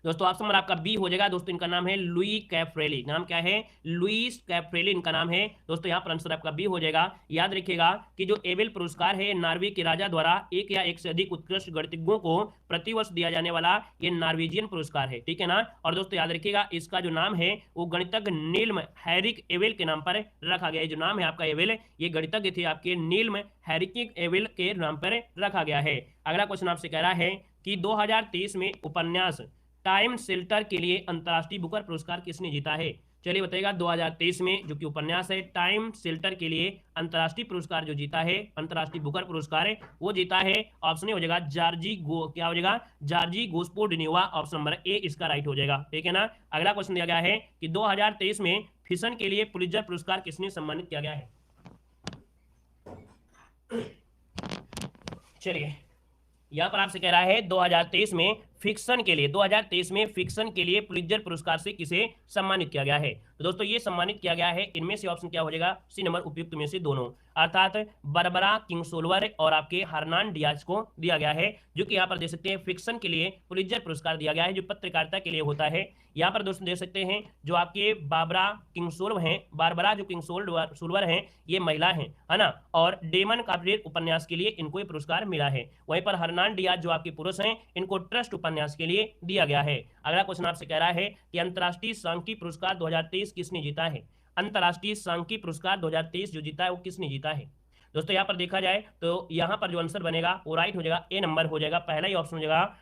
दोस्तों? ऑप्शन नंबर आपका बी हो जाएगा। दोस्तों इनका नाम है लुई कैफ्रेली। नाम क्या है? लुईस कैफ्रेली इनका नाम है। दोस्तों यहाँ पर आंसर आपका बी हो जाएगा। याद रखिएगा कि जो एबेल पुरस्कार है नॉर्वे के राजा द्वारा एक या एक से अधिक उत्कृष्ट गणितज्ञों को प्रतिवर्ष दिया जाने वाला ये नॉर्वेजियन पुरस्कार है, ठीक है ना। और दोस्तों याद रखिएगा इसका जो नाम है वो गणितज्ञ नील्म हैरिक एबेल के नाम पर रखा गया है। जो नाम है आपका एबेल, ये गणितज्ञ थे आपके नील्म हैरिक एबेल के नाम पर रखा गया है। अगला क्वेश्चन आपसे कह रहा है कि 2023 में उपन्यास टाइम शेल्टर के लिए अंतर्राष्ट्रीय बुकर पुरस्कार किसने जीता है? चलिए बताइएगा। 2023 में जो कि उपन्यास है टाइम शेल्टर के लिए अंतर्राष्ट्रीय पुरस्कार जो जीता है, अंतर्राष्ट्रीय बुकर पुरस्कार है वो जीता है, ऑप्शन हो जाएगा क्या हो जाएगा? जॉर्जी गोस्पोडिनोवा। ऑप्शन नंबर ए इसका राइट हो जाएगा, ठीक है ना। अगला क्वेश्चन दिया गया है कि 2023 में फिक्शन के लिए पुलित्जर पुरस्कार किसने सम्मानित किया गया है? चलिए यहाँ पर आपसे कह रहा है 2023 में फिक्शन के लिए, 2023 में फिक्शन के लिए पुलित्जर पुरस्कार से किसे सम्मानित किया गया है? तो दोस्तों ये सम्मानित किया गया है, इनमें से ऑप्शन क्या हो जाएगा? सी नंबर उपयुक्त में से दोनों, अर्थात बारबरा किंगसोल्वर और आपके हर्नान डियाज को दिया गया है। जो कि यहाँ पर देख सकते हैं फिक्शन के लिए पुलित्जर पुरस्कार दिया गया है जो पत्रकारिता के लिए होता है। यहाँ पर दोस्तों देख सकते हैं जो आपके बारबरा किंगसोल्वर हैं, बारबरा जो किंगसोल्वर हैं ये महिला हैं, है ना। और डेमन कार्पोरेट उपन्यास के लिए इनको ये पुरस्कार मिला है। वहीं पर हर्नान डियाज जो आपके पुरुष हैं इनको ट्रस्ट उपन्यास के लिए दिया गया है। अगला क्वेश्चन आपसे कह रहा है कि अंतर्राष्ट्रीय सांख्यिकी पुरस्कार 2023 किसने जीता है? अंतर्राष्ट्रीय सांख्यिकी पुरस्कार 2023 जो जीता है वो किसने जीता है? दोस्तों यहाँ पर देखा जाए तो यहाँ पर जो आंसर बनेगा वो राइट हो जाएगा, ए नंबर हो जाएगा। पहला ही ऑप्शन हो जाएगा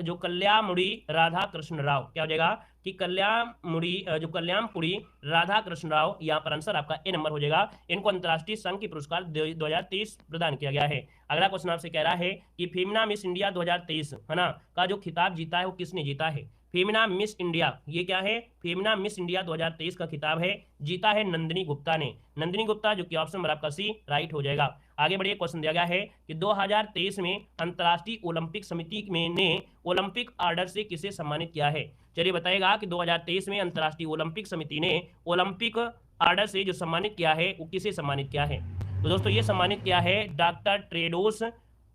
जो कल्याणमुड़ी राधा कृष्ण राव। क्या हो जाएगा कि कल्याणपुरी राधा कृष्ण राव, यहाँ पर आंसर आपका ए नंबर हो जाएगा। इनको अंतर्राष्ट्रीय सांख्यिकी पुरस्कार 2023 प्रदान किया गया है। अगला क्वेश्चन आपसे कह रहा है कि फेमिना मिस इंडिया 2023 है ना का जो खिताब जीता है वो किसने जीता है? फेमिना मिस इंडिया, ये क्या है? फेमिना मिस इंडिया 2023 का खिताब है, जीता है नंदिनी गुप्ता ने। नंदिनी गुप्ता जो कि ऑप्शन नंबर आपका सी राइट हो जाएगा। आगे बढ़िए, क्वेश्चन दिया गया है कि 2023 में अंतर्राष्ट्रीय ओलंपिक समिति ने ओलंपिक ऑर्डर से किसे सम्मानित किया है? चलिए बताइएगा कि 2023 में अंतर्राष्ट्रीय ओलंपिक समिति ने ओलंपिक ऑर्डर से जो सम्मानित किया है वो किसे सम्मानित किया है? तो दोस्तों ये सम्मानित किया है डॉक्टर टेड्रोस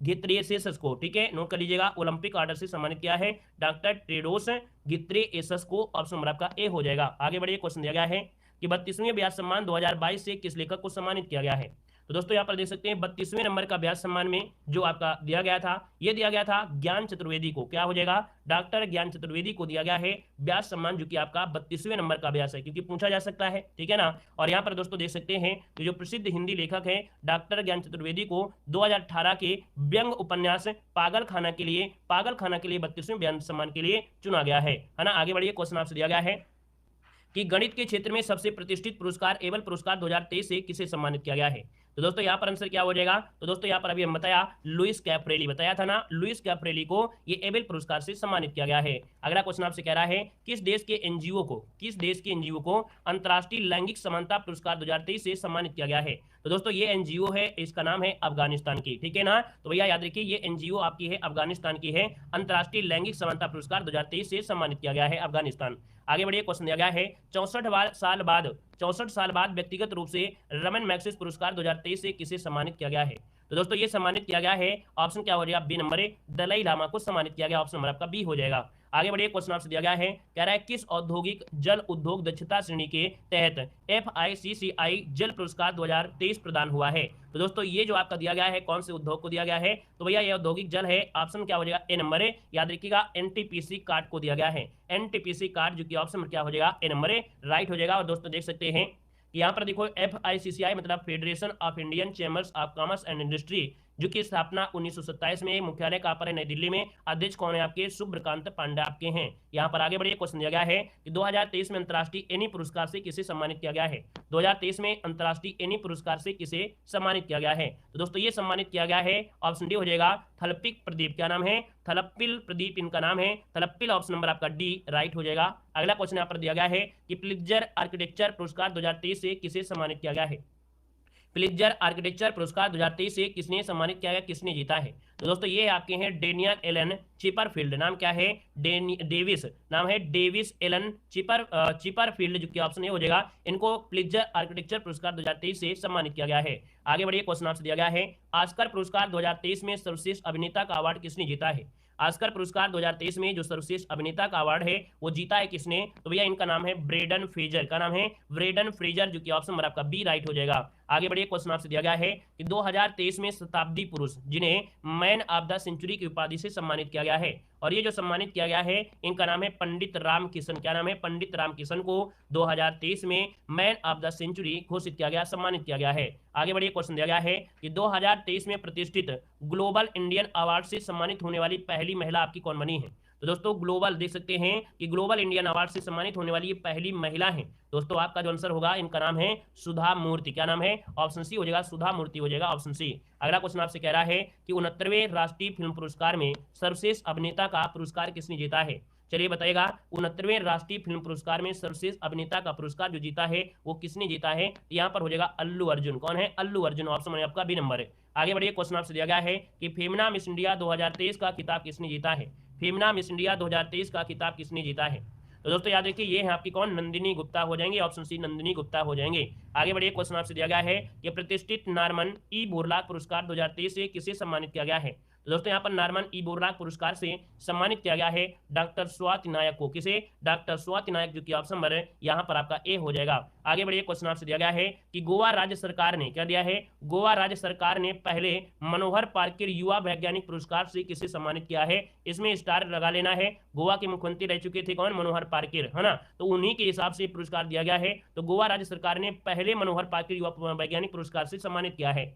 घेब्रेयेसस को, ठीक है, नोट कर लीजिएगा। ओलंपिक ऑर्डर से सम्मानित किया है डॉक्टर टेड्रोस घेब्रेयेसस को। ऑप्शन नंबर आपका ए हो जाएगा। आगे बढ़िए, क्वेश्चन दिया गया है कि 32वें व्यास सम्मान 2022 से किस लेखक को सम्मानित किया गया है? तो दोस्तों यहाँ पर देख सकते हैं 32वें नंबर का व्यास सम्मान में जो आपका दिया गया था ये दिया गया था ज्ञान चतुर्वेदी को। क्या हो जाएगा? डॉक्टर ज्ञान चतुर्वेदी को दिया गया है व्यास सम्मान जो कि आपका 32वें नंबर का व्यास है, क्योंकि पूछा जा सकता है, ठीक है ना। और यहाँ पर दोस्तों देख सकते हैं कि जो प्रसिद्ध हिंदी लेखक है डॉक्टर ज्ञान चतुर्वेदी को 2018 के व्यंग उपन्यास पागल खाना के लिए 32वें व्यास सम्मान के लिए चुना गया है ना। आगे बढ़िए, क्वेश्चन आपसे दिया गया है कि गणित के क्षेत्र में सबसे प्रतिष्ठित पुरस्कार एबल पुरस्कार 2023 से किसे सम्मानित किया गया है? तो दोस्तों यहाँ पर आंसर क्या हो जाएगा? तो दोस्तों यहाँ पर अभी हम बताया लुईस कैफ्रेली, बताया था ना, लुईस कैफ्रेली को ये एबेल पुरस्कार से सम्मानित किया गया है। अगला क्वेश्चन आपसे कह रहा है किस देश के एनजीओ को अंतर्राष्ट्रीय लैंगिक समानता पुरस्कार 2023 से सम्मानित किया गया है? तो दोस्तों ये एनजीओ है, इसका नाम है अफगानिस्तान की, ठीक है ना। तो भैया याद रखिए ये एनजीओ आपकी है अफगानिस्तान की है, अंतर्राष्ट्रीय लैंगिक समानता पुरस्कार 2023 से सम्मानित किया गया है अफगानिस्तान। आगे बढ़िए, क्वेश्चन दिया गया है 64 साल बाद व्यक्तिगत रूप से रमन मैग्सेसे पुरस्कार 2023 से किसे सम्मानित किया गया है? तो दोस्तों ये सम्मानित किया गया है, ऑप्शन क्या हो जाएगा, बी नंबर है, दलाई लामा को सम्मानित किया गया, ऑप्शन नंबर आपका बी हो जाएगा। आगे बढ़िए, क्वेश्चन आपसे दिया गया है, कह रहा है किस औद्योगिक जल उद्योग दक्षता श्रेणी के तहत FICCI जल पुरस्कार 2023 प्रदान हुआ है। तो दोस्तों ये जो आपका दिया गया है, कौन से उद्योग को दिया गया है, तो भैया ये औद्योगिक जल है, ऑप्शन क्या हो जाएगा, ए नंबर है, याद रखिएगा NTPC कार्ड को दिया गया है, NTPC कार्ड, जो कि ऑप्शन क्या हो जाएगा, ए नंबर है, राइट हो जाएगा। और दोस्तों देख सकते हैं यहाँ पर देखो FICCI मतलब federation of Indian chambers of commerce and industry, जो की स्थापना 1927 में, मुख्यालय कहाँ पर है, नई दिल्ली में, अध्यक्ष कौन है आपके, सुब्रकांत पांडा आपके हैं। यहाँ पर आगे बढ़िए, क्वेश्चन दिया गया है कि 2023 में अंतर्राष्ट्रीय एनी पुरस्कार से किसे सम्मानित किया गया है। 2023 में अंतर्राष्ट्रीय एनी पुरस्कार से किसे सम्मानित किया गया है, तो दोस्तों ये सम्मानित किया गया है, ऑप्शन डी हो जाएगा, थलपिक प्रदीप, क्या नाम है, थलप्पिल प्रदीप इनका नाम है, थलप्पिल, ऑप्शन नंबर आपका डी राइट हो जाएगा। अगला क्वेश्चन यहाँ पर दिया गया है कि प्लिट्जर आर्किटेक्चर पुरस्कार 2023 से किसे सम्मानित किया गया है। प्लिट्जर आर्किटेक्चर पुरस्कार 2023 से किसने सम्मानित किया गया, किसने जीता है, तो दोस्तों ये आपके हैं डेनियल एलन चिपरफील्ड, नाम क्या है, डेविस, नाम है डेविस एलन चिपरफील्ड, जो कि ऑप्शन ए हो जाएगा। इनको प्लिट्जर आर्किटेक्चर पुरस्कार 2023 से सम्मानित किया गया है। आगे बढ़िए, क्वेश्चन आपसे दिया गया है, ऑस्कर पुरस्कार 2023 में सर्वश्रेष्ठ अभिनेता का अवार्ड किसने जीता है। ऑस्कर पुरस्कार 2023 में जो सर्वश्रेष्ठ अभिनेता का अवार्ड है वो जीता है किसने, तो भैया इनका नाम है ब्रेडन फ्रेजर, का नाम है ब्रेडन फ्रेजर, जो कि ऑप्शन नंबर आपका बी राइट हो जाएगा। आगे बढ़िए, क्वेश्चन आपसे दिया गया है कि 2023 में शताब्दी पुरुष जिन्हें मैन ऑफ द सेंचुरी की उपाधि से सम्मानित किया गया है, और ये जो सम्मानित किया गया है इनका नाम है पंडित राम किशन, क्या नाम है, पंडित राम किशन को 2023 में मैन ऑफ द सेंचुरी घोषित किया गया, सम्मानित किया गया है। आगे बढ़िए, क्वेश्चन दिया गया है कि 2023 में प्रतिष्ठित ग्लोबल इंडियन अवार्ड से सम्मानित होने वाली पहली महिला आपकी कौन बनी है। तो दोस्तों ग्लोबल देख सकते हैं कि ग्लोबल इंडियन अवार्ड से सम्मानित होने वाली ये पहली महिला है। दोस्तों आपका जो आंसर होगा, इनका नाम है सुधा मूर्ति, क्या नाम है, ऑप्शन सी हो जाएगा, सुधा मूर्ति हो जाएगा, ऑप्शन सी। अगला क्वेश्चन आपसे कह रहा है कि 69वें राष्ट्रीय फिल्म पुरस्कार में सर्वश्रेष्ठ अभिनेता का पुरस्कार किसने जीता है। चलिए बताइएगा, 69वें राष्ट्रीय फिल्म पुरस्कार में सर्वश्रेष्ठ अभिनेता का पुरस्कार जो जीता है वो किसने जीता है, यहाँ पर हो जाएगा अल्लू अर्जुन, कौन है, अल्लू अर्जुन, ऑप्शन में आपका बी नंबर है। आगे बढ़िए, क्वेश्चन आपसे दिया गया है कि फेमिना मिस इंडिया 2023 का खिताब किसने जीता है। फेमिना मिस इंडिया 2023 का खिताब किसने जीता है, तो दोस्तों याद रखिए ये है आपकी कौन, नंदिनी गुप्ता हो जाएंगे, ऑप्शन सी नंदिनी गुप्ता हो जाएंगे। आगे बढ़िए, क्वेश्चन आपसे दिया गया है कि प्रतिष्ठित नॉर्मन ई बोरलॉग पुरस्कार 2023 से किसे सम्मानित किया गया है। तो दोस्तों यहाँ पर नॉर्मन ई बोरलॉग पुरस्कार से सम्मानित किया गया है डॉक्टर स्वाति नायक को, किसे, डॉक्टर स्वाति नायक, जो कि ऑप्शन नंबर है यहाँ पर आपका ए हो जाएगा। आगे बढ़िए, क्वेश्चन आपसे दिया गया है कि गोवा राज्य सरकार ने क्या दिया है, गोवा राज्य सरकार ने पहले मनोहर पार्कर युवा वैज्ञानिक पुरस्कार से किसे सम्मानित किया है। इसमें स्टार लगा लेना है, गोवा के मुख्यमंत्री रह चुके थे कौन, मनोहर पार्कर, है ना, तो उन्हीं के हिसाब से पुरस्कार दिया गया है। तो गोवा राज्य सरकार ने पहले मनोहर पार्कर युवा वैज्ञानिक पुरस्कार से सम्मानित किया है,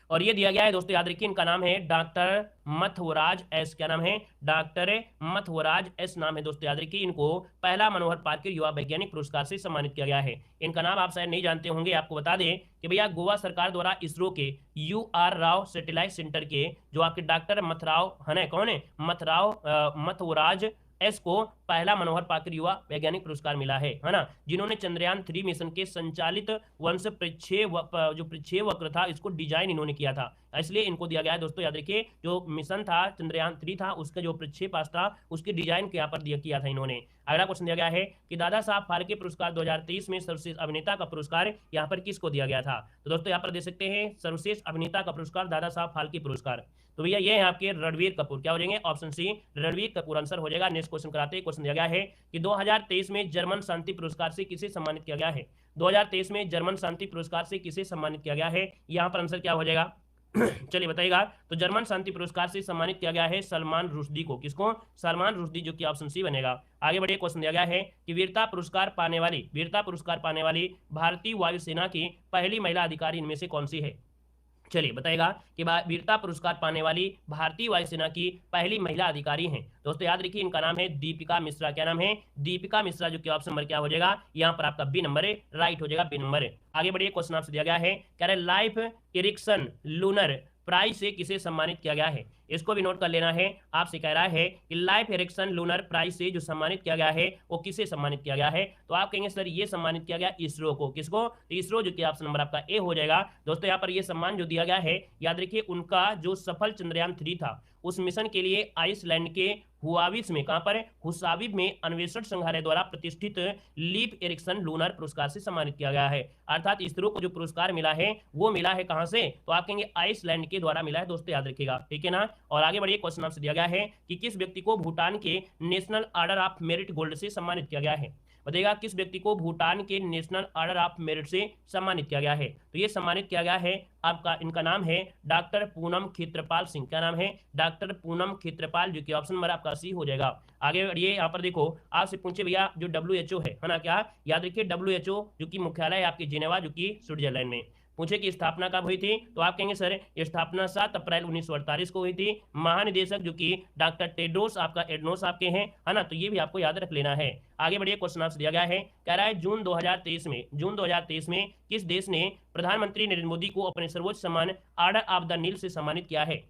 और ये दिया गया है दोस्तों याद रखिए, इनका नाम है डॉक्टर मथुराज एस, क्या नाम है, डॉक्टर मथुराज एस नाम है दोस्तों, याद रखिए इनको पहला मनोहर पार्कर युवा वैज्ञानिक पुरस्कार से सम्मानित किया गया है। इनका नाम आप शायद नहीं जानते होंगे, आपको बता दें कि भैया गोवा सरकार द्वारा इसरो के UR राव सैटेलाइट सेंटर के जो आपके डॉक्टर मथुराव है, कौन है, मथुराज एस को पहला मनोहर पार्कर युवा वैज्ञानिक पुरस्कार मिला है ना, जिन्होंने चंद्रयान 3 मिशन के संचालित वंश प्रक्षेपवक्र था इसको डिजाइन इन्होंने किया था, इसलिए इनको दिया गया है दोस्तों, याद रखिए जो मिशन था चंद्रयान 3 था उसका जो प्रक्षेपास्त्र था उसके डिजाइन के यहाँ पर किया था इन्होंने। अगला क्वेश्चन दिया गया है कि दादा साहब फाल्के पुरस्कार 2023 में सर्वश्रेष्ठ अभिनेता का पुरस्कार यहाँ पर किसको दिया गया था, तो दोस्तों यहाँ पर देख सकते हैं सर्वश्रेष्ठ अभिनेता का पुरस्कार दादा साहब फाल्के पुरस्कार, तो भैया ये है आपके रणवीर कपूर, क्या हो जाएंगे, option C Ranveer Kapoor answer हो जाएगा। नेक्स्ट क्वेश्चन कराते हैं, क्वेश्चन दिया गया है कि 2023 में जर्मन शांति पुरस्कार से किसे सम्मानित किया गया है। 2023 में जर्मन शांति पुरस्कार से किसे सम्मानित किया गया है, यहाँ पर आंसर क्या हो जाएगा चलिए बताइएगा, तो जर्मन शांति पुरस्कार से सम्मानित किया गया है सलमान रुश्दी को, किसको, सलमान रुश्दी, जो कि ऑप्शन सी बनेगा। आगे बढ़िए, क्वेश्चन दिया गया है कि वीरता पुरस्कार पाने वाली भारतीय वायुसेना की पहली महिला अधिकारी इनमें से कौन सी है। चलिए बताएगा कि वीरता पुरस्कार पाने वाली भारतीय वायुसेना की पहली महिला अधिकारी हैं दोस्तों, याद रखिए इनका नाम है दीपिका मिश्रा, क्या नाम है, दीपिका मिश्रा, जो कि ऑप्शन नंबर क्या हो जाएगा, यहाँ पर आपका बी नंबर है, राइट हो जाएगा, बी नंबर है। आगे बढ़िए, क्वेश्चन आपसे दिया गया है, कह रहे लाइफ इरिक्सन लूनर प्राइज से किसे सम्मानित किया गया है, इसको भी नोट कर लेना है। आपसे कह रहा है कि लाइफ इरिक्सन लूनर प्राइज से जो सम्मानित किया गया है वो किसे सम्मानित किया गया है, तो आप कहेंगे सर ये सम्मानित किया गया इसरो को, किसको, तो इसरो, जो कि ऑप्शन नंबर आपका ए हो जाएगा। दोस्तों यहाँ पर ये सम्मान जो दिया गया है याद रखिए उनका जो सफल चंद्रयान 3 था उस मिशन के लिए आइसलैंड के हुआविस में, कहां पर, हुसाविब में अन्वेषण संग्रहालय द्वारा प्रतिष्ठित लीफ एरिक्सन लूनर पुरस्कार से सम्मानित किया गया है। अर्थात इसरो को जो पुरस्कार मिला है वो मिला है कहां से, तो आप कहेंगे आइसलैंड के द्वारा मिला है। दोस्तों याद रखिएगा, ठीक है ना। और आगे बढ़िए, क्वेश्चन आपसे दिया गया है कि किस व्यक्ति को भूटान के national order of merit gold से सम्मानित किया गया है। बताइएगा किस व्यक्ति को भूटान के नेशनल ऑर्डर ऑफ मेरिट से सम्मानित किया गया है। तो ये सम्मानित किया गया है आपका, इनका नाम है डॉक्टर पूनम खेत्रपाल सिंह। क्या नाम है, डॉक्टर पूनम खेत्रपाल, जो कि ऑप्शन नंबर आपका सी हो जाएगा। आगे बढ़िए, यहाँ पर देखो आपसे पूछे भैया जो WHO है ना, क्या याद रखिए WHO जो कि मुख्यालय है आपकी जिनेवा, जो कि स्विट्जरलैंड में। पूछे कि स्थापना कब हुई थी, तो आप कहेंगे सर स्थापना 7 अप्रैल 1948 को हुई थी। महानिदेशक जो कि डॉक्टर टेड्रोस आपका एडनोस आपके हैं, है ना, तो ये भी आपको याद रख लेना है। आगे बढ़िए, क्वेश्चन आपसे दिया गया है, कह रहा है जून 2023 में किस देश ने प्रधानमंत्री नरेंद्र मोदी को अपने सर्वोच्च सम्मान ऑर्डर ऑफ द नील से सम्मानित किया है।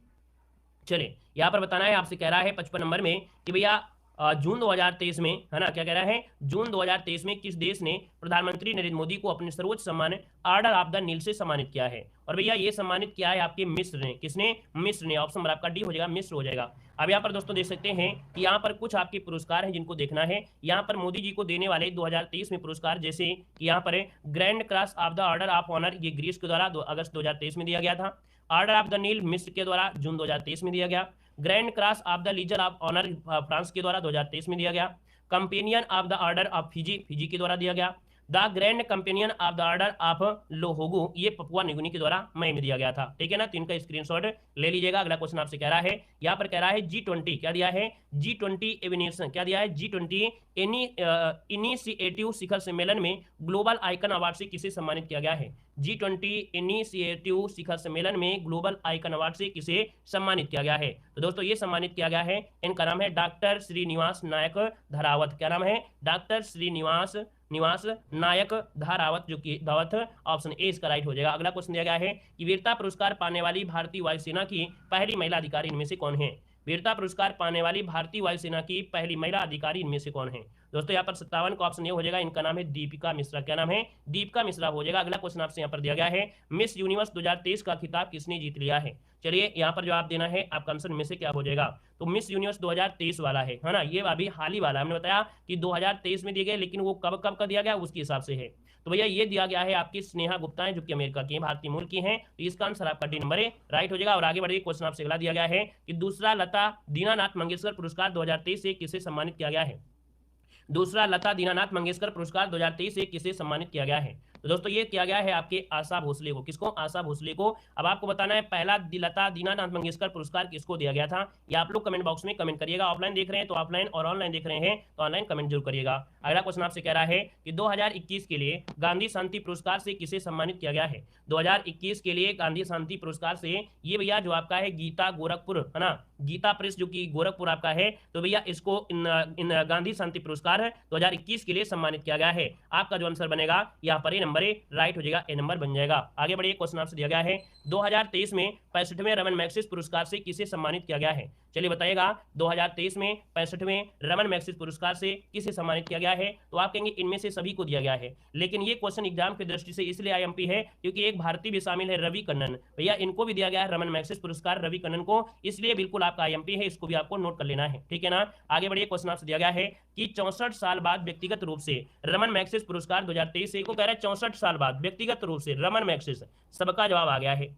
चलिए यहाँ पर बताना है आपसे, कह रहा है 55 नंबर में कि भैया जून 2023 में, है ना, क्या कह रहा है, जून 2023 में किस देश ने प्रधानमंत्री नरेंद्र मोदी को अपने सर्वोच्च सम्मान ऑर्डर ऑफ द नील से सम्मानित किया है। और भैया ये सम्मानित किया है आपके मिस्र ने। किसने, मिस्र ने। ऑप्शन नंबर आपका डी हो जाएगा, मिस्र हो जाएगा। अब यहाँ पर दोस्तों देख सकते हैं कि यहाँ पर कुछ आपके पुरस्कार हैं जिनको देखना है। यहाँ पर मोदी जी को देने वाले 2023 में पुरस्कार, जैसे कि यहाँ पर grand cross of the order of honour, ये ग्रीस के द्वारा अगस्त 2023 में दिया गया था। ऑर्डर ऑफ द नील मिस्र के द्वारा जून 2023 में दिया गया। Grand cross of the legion of honour France के द्वारा 2023 में दिया गया। Companion of the order of Fiji के द्वारा दिया गया। The grand companion of the order of Logohu, ये पपुआ न्यूगिनी के द्वारा मई में दिया गया था, ठीक है ना। तो इनका स्क्रीनशॉट ले लीजिएगा। अगला क्वेश्चन आपसे कह रहा है, यहाँ पर कह रहा है G20, क्या दिया है, G20 एविनेशन, क्या दिया है, G20 इनिशिएटिव शिखर सम्मेलन में ग्लोबल आइकन अवार्ड से किसे सम्मानित किया गया है। G20 इनिशिएटिव शिखर सम्मेलन में ग्लोबल आइकन अवार्ड से किसे सम्मानित किया गया है। तो दोस्तों ये सम्मानित किया गया है, इनका नाम है डॉक्टर श्रीनिवास नायक धारावत। क्या नाम है, डॉक्टर श्रीनिवास नायक धारावत, जो कि धावत, ऑप्शन ए इसका राइट हो जाएगा। अगला क्वेश्चन दिया गया है कि वीरता पुरस्कार पाने वाली भारतीय वायुसेना की पहली महिला अधिकारी इनमें से कौन है। वीरता पुरस्कार पाने वाली भारतीय वायुसेना की पहली महिला अधिकारी इनमें से कौन है। दोस्तों यहाँ पर 57 का ऑप्शन ये हो जाएगा, इनका नाम है दीपिका मिश्रा। क्या नाम है, दीपिका मिश्रा हो जाएगा। अगला क्वेश्चन आपसे यहाँ पर दिया गया है, मिस यूनिवर्स 2023 का खिताब किसने जीत लिया है। चलिए यहाँ पर जवाब देना है, आपका आंसर में से क्या हो जाएगा। तो मिस यूनिवर्स 2023 वाला है ना, ये अभी हाल ही वाला, हमने बताया कि 2023 में दिए गए, लेकिन वो कब कब का दिया गया उसके हिसाब से है। तो भैया ये दिया गया है आपकी स्नेहा गुप्ता है, जो कि अमेरिका की, भारतीय मूल की हैं। तो इसका आंसर आपका डी नंबर राइट हो जाएगा। और आगे बढ़िए, क्वेश्चन आपसे अगला दिया गया है कि दूसरा लता दीनानाथ मंगेशकर पुरस्कार 2023 से किसे सम्मानित किया गया है। दूसरा लता दीनानाथ मंगेशकर पुरस्कार 2023 से किसे सम्मानित किया गया है। तो दोस्तों ये किया गया है आपके आशा भोसले को। किसको, आशा भोसले को। अब आपको बताना है पहला लता दीनानाथ मंगेशकर पुरस्कार किसको दिया गया था, या आप लोग कमेंट बॉक्स में कमेंट करिएगा। ऑफलाइन देख रहे हैं तो ऑफलाइन, और ऑनलाइन देख रहे हैं तो ऑनलाइन कमेंट जरूर करिएगा। अगला क्वेश्चन आपसे कह रहा है कि 2021 के लिए गांधी शांति पुरस्कार से किसे सम्मानित किया गया है। 2021 के लिए गांधी शांति पुरस्कार से ये भैया जो आपका है गीता गोरखपुर, है ना, गीता प्रेस जो कि गोरखपुर आपका है, तो भैया इसको इन गांधी शांति पुरस्कार 2021 के लिए सम्मानित किया गया है। आपका जो आंसर बनेगा यहाँ पर ए नंबर राइट हो जाएगा, ए नंबर बन जाएगा। आगे बढ़िए, क्वेश्चन आपसे दिया गया है 2023 में 65वें रमन मैग्सेसे पुरस्कार से किसे सम्मानित किया गया है। चलिए बताइएगा 2023 में 65वें रमन मैग्सेसे पुरस्कार से किसे सम्मानित किया गया है। तो आप कहेंगे इनमें से सभी को दिया गया है, लेकिन ये क्वेश्चन एग्जाम की दृष्टि से इसलिए आईएमपी है क्योंकि एक भारतीय भी शामिल है, रवि कन्नन, भैया इनको भी दिया गया है रमन मैग्सेसे पुरस्कार, रवि कन्नन को, इसलिए बिल्कुल आपका आईएमपी है, इसको भी आपको नोट कर लेना है, ठीक है ना। आगे बढ़िए, क्वेश्चन आपसे दिया गया है कि 64 साल बाद व्यक्तिगत रूप से रमन मैग्सेसे पुरस्कार 2023 से, को कह रहा है 64 साल बाद व्यक्तिगत रूप से रमन मैग्सेसे, सबका जवाब आ गया है,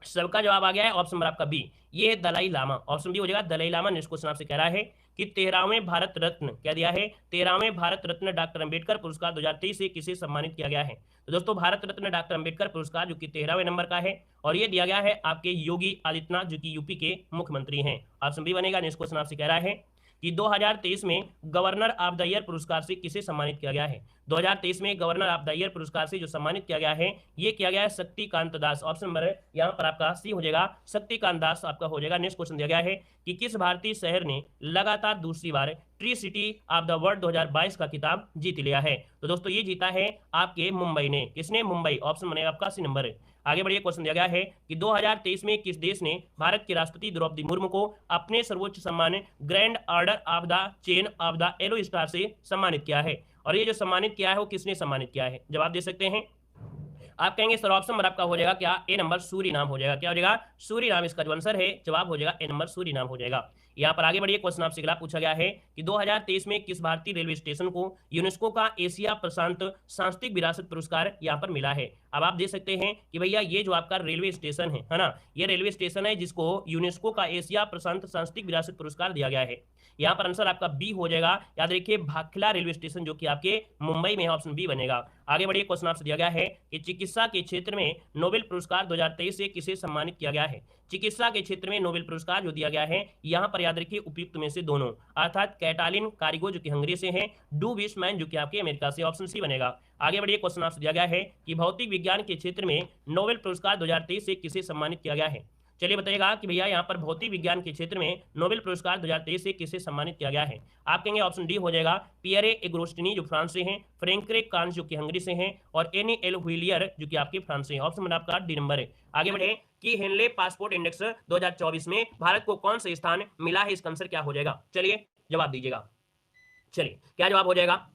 सबका जवाब आ गया है। ऑप्शन नंबर आपका बी, ये दलाई लामा, ऑप्शन बी हो जाएगा दलाई लामा। नेक्स्ट क्वेश्चन आपसे कह रहा है कि 13वें भारत रत्न, क्या दिया है, 13वें भारत रत्न डॉक्टर अंबेडकर पुरस्कार 2023 से किसे सम्मानित किया गया है। तो दोस्तों भारत रत्न डॉक्टर अंबेडकर पुरस्कार जो कि 13वें नंबर का है, और ये दिया गया है आपके योगी आदित्यनाथ जो कि यूपी के मुख्यमंत्री हैं। ऑप्शन बी बनेगा। नेक्स्ट क्वेश्चन आपसे कह रहा है कि 2023 में गवर्नर ऑफ द ईयर पुरस्कार से किसे सम्मानित किया गया है। 2023 में गवर्नर ऑफ द ईयर पुरस्कार से जो सम्मानित किया गया है, ये किया गया है शक्तिकांत दास। ऑप्शन नंबर यहाँ पर आपका सी हो जाएगा, शक्तिकांत दास आपका हो जाएगा। नेक्स्ट क्वेश्चन दिया गया है कि किस भारतीय शहर ने लगातार दूसरी बार tree city of the world 2022 का खिताब जीत लिया है। तो दोस्तों ये जीता है आपके मुंबई ने। किसने, मुंबई। ऑप्शन बनेगा आपका सी नंबर। आगे बढ़िए, क्वेश्चन दिया गया है कि 2023 में किस देश ने भारत की राष्ट्रपति द्रौपदी मुर्मू को अपने सर्वोच्च सम्मान grand order of the chain of the yellow star से सम्मानित किया है। और ये जो सम्मानित किया है वो किसने सम्मानित किया है, जवाब दे सकते हैं। आप कहेंगे सर ऑप्शन नंबर आपका हो जाएगा क्या, ए नंबर सूरीनाम हो जाएगा। क्या हो जाएगा, सूरीनाम इसका जो आंसर है, जवाब हो जाएगा ए नंबर सूरीनाम हो जाएगा। यहाँ पर आगे बढ़िए, क्वेश्चन आपसे अगला पूछा गया है कि 2023 में किस भारतीय रेलवे स्टेशन को यूनेस्को का एशिया प्रशांत सांस्कृतिक विरासत पुरस्कार यहाँ पर मिला है। अब आप देख सकते हैं कि भैया ये जो आपका रेलवे स्टेशन है ना, ये रेलवे स्टेशन है जिसको यूनेस्को का एशिया प्रशांत सांस्कृतिक विरासत पुरस्कार दिया गया है। यहाँ पर आंसर आपका बी हो जाएगा। याद रखिए भाखला रेलवे स्टेशन जो कि आपके मुंबई में है, ऑप्शन बी बनेगा। आगे बढ़िए, क्वेश्चन आपसे दिया गया है कि चिकित्सा के क्षेत्र में नोबेल पुरस्कार 2023 से किसे सम्मानित किया गया है। चिकित्सा के क्षेत्र में नोबेल पुरस्कार जो दिया गया है, यहाँ पर याद रखिए उपयुक्त में से दोनों, अर्थात कैटालिन कारिगो जो कि हंगरी से है, डू विशमैन जो कि आपके अमेरिका से, ऑप्शन सी बनेगा। आगे बढ़िए, क्वेश्चन आपसे दिया गया है कि भौतिक विज्ञान के क्षेत्र में नोबेल पुरस्कार 2023 से किसे सम्मानित किया गया है। चलिए बताइएगा कि भैया यहाँ पर भौतिक विज्ञान के क्षेत्र में नोबेल पुरस्कार 2023 से किसे सम्मानित किया गया है। आप कहेंगे ऑप्शन डी हो जाएगा, पियरे एग्रोस्टिनी जो फ्रांस से हैं, फ्रेंकरे कांस जो कि हंगरी से हैं, और एनी एल व्हीलियर जो कि आपके फ्रांस से हैं। ऑप्शन नंबर आपका डी नंबर है। आगे बढ़े कि हेनले पासपोर्ट इंडेक्स 2024 में भारत को कौन सा स्थान मिला है, इसका आंसर क्या हो जाएगा। चलिए जवाब दीजिएगा। चलिए क्या जवाब हो जाएगा,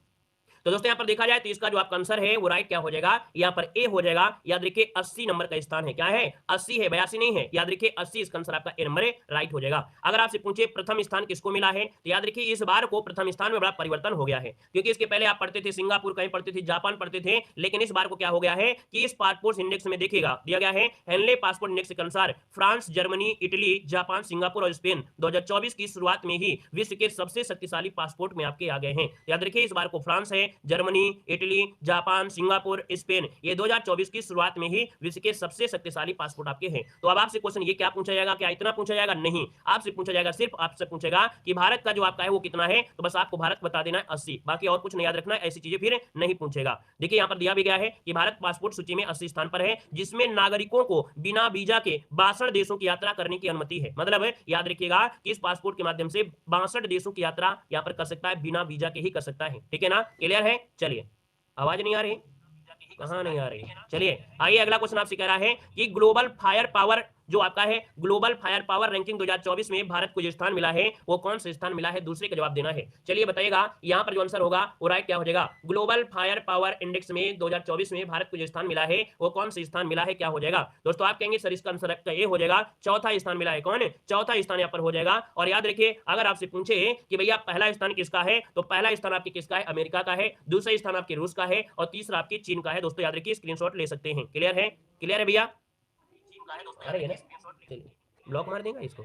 तो दोस्तों यहाँ पर देखा जाए तो इसका जो आपका आंसर है वो राइट क्या हो जाएगा, यहाँ पर ए हो जाएगा। याद रखिए 80 नंबर का स्थान है, क्या है 80 है, 82 नहीं है। याद रखिए 80 इसका आंसर आपका ए नंबर है, राइट हो जाएगा। अगर आपसे पूछे प्रथम स्थान किसको मिला है, तो याद रखिए इस बार को प्रथम स्थान में बड़ा परिवर्तन हो गया है, क्योंकि इसके पहले आप पढ़ते थे सिंगापुर, कहीं पढ़ते थे जापान पढ़ते थे, लेकिन इस बार को क्या हो गया है कि इस पासपोर्ट इंडेक्स में देखिएगा दिया गया है हेनले पासपोर्ट इंडेक्स के अनुसार France, Germany, Italy, Japan, Singapore और स्पेन 2024 की शुरुआत में ही विश्व के सबसे शक्तिशाली पासपोर्ट में आपके आ गए हैं। याद रखिए इस बार को फ्रांस है, Germany, Italy, Japan, Singapore, Spain, ये 2024 की शुरुआत में ही विश्व के सबसे शक्तिशाली पासपोर्ट आपके हैं। तो अब आपसे क्वेश्चन ये क्या पूछा जाएगा, क्या इतना पूछा जाएगा, नहीं, आपसे पूछा जाएगा, सिर्फ आपसे पूछेगा कि भारत का जो आपका है वो कितना है, तो बस आपको भारत बता देना है 80, बाकी और कुछ नहीं याद रखना, ऐसी चीजें फिर नहीं पूछेगा। देखिए यहाँ पर दिया भी गया है कि भारत पासपोर्ट सूची में 80 स्थान पर है, जिसमें नागरिकों को बिना वीजा के 62 देशों की यात्रा करने की अनुमति है। मतलब याद रखिएगा कि इस पासपोर्ट के माध्यम से 62 देशों की यात्रा यहाँ पर कर सकता है, बिना वीजा के ही कर सकता है। ठीक है ना, क्लियर है। चलिए आवाज नहीं आ रही, कहाँ नहीं आ रही, चलिए आइए अगला क्वेश्चन आपसे कह रहा है कि ग्लोबल फायर पावर जो आपका है ग्लोबल फायर पावर रैंकिंग 2024 में भारत को जो स्थान मिला है वो कौन सा स्थान मिला है, दूसरे का जवाब देना है। चलिए बताइएगा यहाँ पर जो आंसर होगा वो राइट क्या हो जाएगा, ग्लोबल फायर पावर इंडेक्स में 2024 में भारत को जो स्थान मिला है वो कौन सा स्थान मिला है, क्या हो जाएगा। दोस्तों आप कहेंगे सर इसका आंसर आपका ये हो जाएगा, चौथा स्थान मिला है। कौन, चौथा स्थान यहाँ पर हो जाएगा। और याद रखिए अगर आपसे पूछे कि भैया पहला स्थान किसका है, तो पहला स्थान आपके किसका है, अमेरिका का है, दूसरा स्थान आपके रूस का है, और तीसरा आपकी चीन का है। दोस्तों याद रखिए स्क्रीनशॉट ले सकते हैं। क्लियर है, क्लियर है भैया, अरे ना ब्लॉक मार देगा इसको,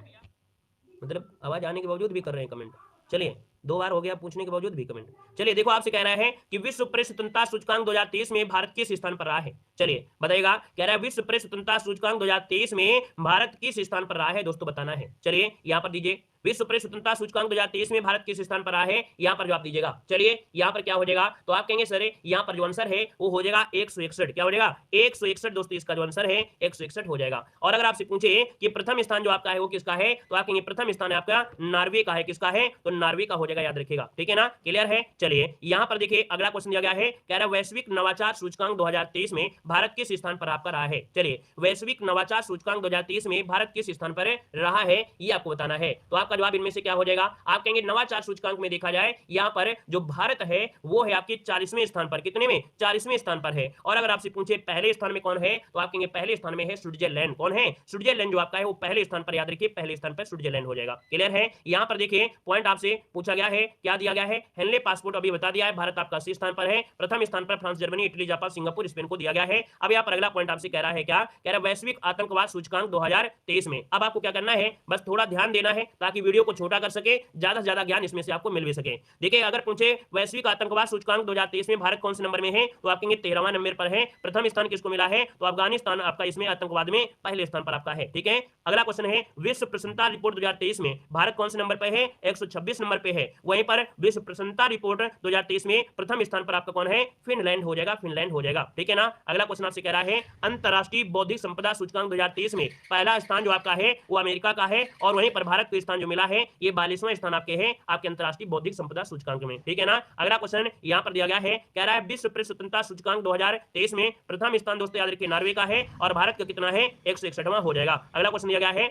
मतलब आवाज आने के बावजूद भी कर रहे हैं कमेंट। चलिए 2 बार हो गया पूछने के बावजूद भी कमेंट। चलिए देखो आपसे कह रहा है कि विश्व प्रेस स्वतंत्रता सूचकांक 2023 में भारत किस स्थान पर रहा है। चलिए बताइएगा, कह रहा है विश्व प्रेस स्वतंत्रता सूचकांक 2023 में भारत किस स्थान पर रहा है, दोस्तों बताना है। चलिए यहाँ पर दीजिए विश्व प्रेस स्वतंत्रता सूचकांक 2023 में भारत किस स्थान पर रहा है, यहाँ पर जवाब दीजिएगा। चलिए यहाँ पर क्या हो जाएगा, तो आप कहेंगे सर यहाँ पर जो आंसर है वो हो जाएगा 161। क्या हो जाएगा 161 दोस्तों, इसका जो आंसर है 161 हो जाएगा। और अगर आपसे पूछे कि प्रथम स्थान जो आपका है वो किसका है, तो आप कहेंगे प्रथम स्थान आपका नॉर्वे का है। किसका है, तो नॉर्वे का हो जाएगा, याद रखिएगा। ठीक है ना, क्लियर है। चलिए यहाँ पर देखिए अगला क्वेश्चन दिया गया है, कह रहा है वैश्विक नवाचार सूचकांक 2023 में भारत किस स्थान पर आपका रहा है। चलिए वैश्विक नवाचार सूचकांक 2023 में भारत किस स्थान पर रहा है ये आपको बताना है। तो आपका जवाब इनमें से क्या हो जाएगा, आप कहेंगे नवाचार सूचकांक में देखा जाए यहाँ पर जो भारत है वो है आपके 40वें स्थान पर। कितने में, 40वें स्थान पर है। और अगर आपसे पूछे पहले स्थान में कौन है, तो आप कहेंगे पहले स्थान में है स्विट्जरलैंड। कौन है, स्विट्जरलैंड जो आपका है वो पहले स्थान पर, याद रखिए पहले स्थान पर स्विट्जरलैंड हो जाएगा। क्लियर है। यहाँ पर देखिए पॉइंट आपसे पूछा गया है, क्या दिया गया है, हेनले पासपोर्ट अभी बता दिया है, भारत आपका 80 स्थान पर है, प्रथम स्थान पर France, Germany, Italy, Japan, Singapore, Spain को दिया गया है। अब यहाँ पर अगला पॉइंट आपसे कह रहा है, क्या कह रहा है वैश्विक आतंकवाद सूचकांक 2023 में। अब आपको क्या करना है, बस थोड़ा ध्यान देना है ताकि वीडियो को छोटा कर सके, ज्यादा से ज्यादा ज्ञान इसमें से आपको मिल भी सके। देखिए अगर पूछे वैश्विक आतंकवाद सूचकांक 2023 में भारत कौन से नंबर में है, तो आप कहेंगे 13वां नंबर पर है। प्रथम स्थान किसको मिला है, तो अफगानिस्तान आपका इसमें आतंकवाद में पहले स्थान पर आपका है। ठीक है। अगला क्वेश्चन है विश्व प्रसन्नता रिपोर्ट 2023 में भारत कौन से नंबर पर है, 126 नंबर पे है। वहीं पर विश्व प्रसन्नता रिपोर्ट 2023 में प्रथम स्थान पर आपका कौन है, फिनलैंड हो जाएगा, फिनलैंड हो जाएगा। ठीक है ना। अगला क्वेश्चन आपसे कह रहा है अंतरराष्ट्रीय बौद्धिक संपदा सूचकांक 2023 में पहला स्थान जो आपका है वो अमेरिका का है, और वहीं पर भारत को स्थान जो मिला है ये 42वां स्थान आपके है आपके अंतरराष्ट्रीय बौद्धिक संपदा सूचकांक में। ठीक है ना। अगला क्वेश्चन यहाँ पर दिया गया है, कह रहा है विश्व प्रेस स्वतंत्रता सूचकांक 2023 में प्रथम स्थान दोस्तों याद रखिए नॉर्वे का है, और भारत का कितना है 161वां हो जाएगा। अगला क्वेश्चन दिया गया है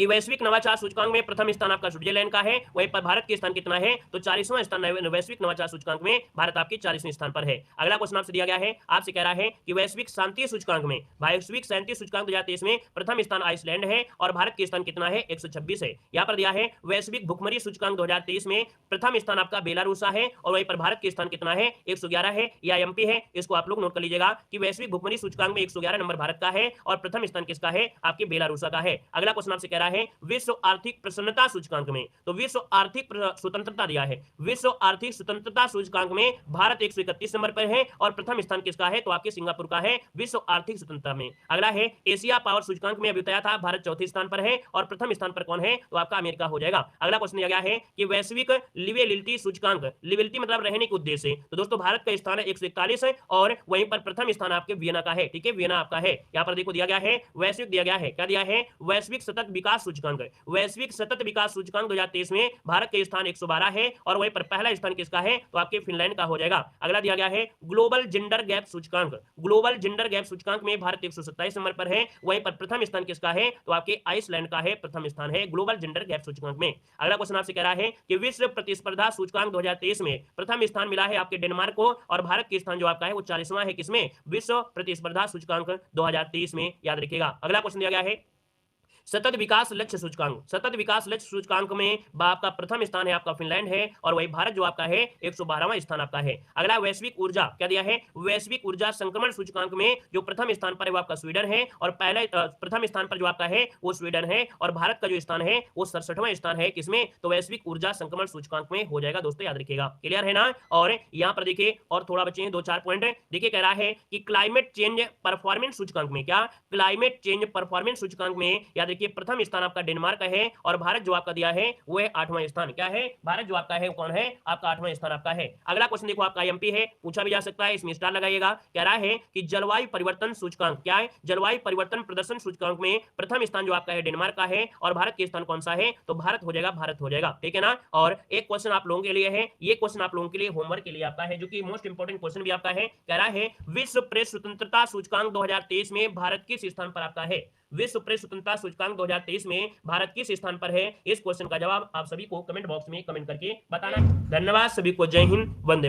कि वैश्विक नवाचार सूचकांक में प्रथम स्थान आपका स्विट्जरलैंड का है, वहीं पर भारत के स्थान कितना है, तो 40वां स्थान वैश्विक नवाचार सूचकांक में भारत आपके 40वें स्थान पर है। अगला क्वेश्चन आपसे दिया गया है, आपसे कह रहा है कि वैश्विक शांति सूचकांक में, वैश्विक शांति सूचकांक 2023 में प्रथम स्थान आइसलैंड है और भारत के स्थान कितना है, 126 है। यहाँ पर दिया है वैश्विक भुखमरी सूचकांक 2023 में प्रथम स्थान आपका बेलारूसा है और वहीं पर भारत के स्थान कितना है, 111 है या एमपी है। इसको आप लोग नोट कर लीजिएगा कि वैश्विक भुखमरी सूचकांक में 111 नंबर भारत का है और प्रथम स्थान किसका है, आपके बेलारूसा का है। अगला क्वेश्चन आपसे कह रहा है विश्व आर्थिक प्रसन्नता सूचकांक में, तो विश्व आर्थिक स्वतंत्रता दिया है, विश्व आर्थिक स्वतंत्रता सूचकांक में भारत 131 नंबर पर है और प्रथम स्थान किसका है, तो आपके सिंगापुर का है विश्व आर्थिक स्वतंत्रता में। अगला है एशिया पावर सूचकांक में अभी बताया था भारत चौथे स्थान पर है और प्रथम स्थान पर कौन है, तो आपका अमेरिका हो जाएगा। अगला क्वेश्चन दिया गया है कि वैश्विक लिवेबिलिटी सूचकांक, लिवेबिलिटी मतलब रहने के उद्देश्य से, तो दोस्तों भारत का स्थान है 141 है और वहीं पर प्रथम स्थान आपके वियना का है। ठीक है, वियना आपका है। यहाँ पर देखो दिया गया है वैश्विक, दिया गया है क्या दिया है, वैश्विक सतत विकास सूचकांक, वैश्विक सतत विकास सूचकांक 2023 में भारत के स्थान 112 है और वहीं पर पहला स्थान किसका है, तो आपके फिनलैंड का हो जाएगा। अगला दिया गया है ग्लोबल जेंडर गैप सूचकांक, ग्लोबल जेंडर गैप सूचकांक में भारत 127 नंबर पर है, वहीं पर प्रथम स्थान किसका है, तो आपके आइसलैंड का है, प्रथम स्थान है ग्लोबल जेंडर गैप सूचकांक में। अगला क्वेश्चन आपसे कह रहा है कि विश्व प्रतिस्पर्धा सूचकांक 2023 में प्रथम स्थान मिला है आपके डेनमार्क को और भारत के स्थान जो आपका है वो 40वां है, किसमें, विश्व प्रतिस्पर्धा सूचकांक 2023 में, याद रखिएगा। अगला क्वेश्चन दिया गया है सतत विकास लक्ष्य सूचकांक, सतत विकास लक्ष्य सूचकांक में आपका प्रथम स्थान है आपका फिनलैंड है और वही भारत जो आपका है 112वां स्थान आपका है। अगला वैश्विक ऊर्जा, क्या दिया है, वैश्विक ऊर्जा संक्रमण सूचकांक में जो प्रथम स्थान पर है वो आपका स्वीडन है और पहले प्रथम स्थान पर जो आपका है वो स्वीडन है और भारत का जो स्थान है वो 67वां स्थान है, किसमें, तो वैश्विक ऊर्जा संक्रमण सूचकांक में हो जाएगा। दोस्तों याद रखिएगा, क्लियर है ना। और यहाँ पर देखिए और थोड़ा बचे हैं 2-4 पॉइंट। देखिए कह रहा है कि क्लाइमेट चेंज परफॉर्मेंस सूचकांक में, क्या, क्लाइमेट चेंज परफॉर्मेंस सूचकांक में याद रखिए प्रथम स्थान आपका डेनमार्क है और भारत जो आपका दिया है वो है 8वां स्थान। क्या है, भारत जो आपका है कौन है, आपका 8वां स्थान आपका है। अगला क्वेश्चन देखो आपका एमपी है, पूछा भी जा सकता है, इसमें स्टार लगाइएगा। कह रहा है कि जलवायु परिवर्तन सूचकांक, क्या है, जलवायु परिवर्तन प्रदर्शन सूचकांक में प्रथम स्थान जो आपका है डेनमार्क का है और भारत के स्थान कौन सा है, तो भारत हो जाएगा, भारत हो जाएगा। ठीक है ना। और एक क्वेश्चन आप लोगों के लिए है, ये क्वेश्चन आप लोगों के लिए होमवर्क के लिए आपका है, जो कि मोस्ट इंपोर्टेंट क्वेश्चन भी आपका है। कह रहा है विश्व प्रेस स्वतंत्रता सूचकांक 2023 में भारत किस स्थान पर आपका है, विश्व प्रेस स्वतंत्रता सूचकांक 2023 में भारत किस स्थान पर है। इस क्वेश्चन का जवाब आप सभी को कमेंट बॉक्स में कमेंट करके बताना। धन्यवाद सभी को, जय हिंद, वंदे।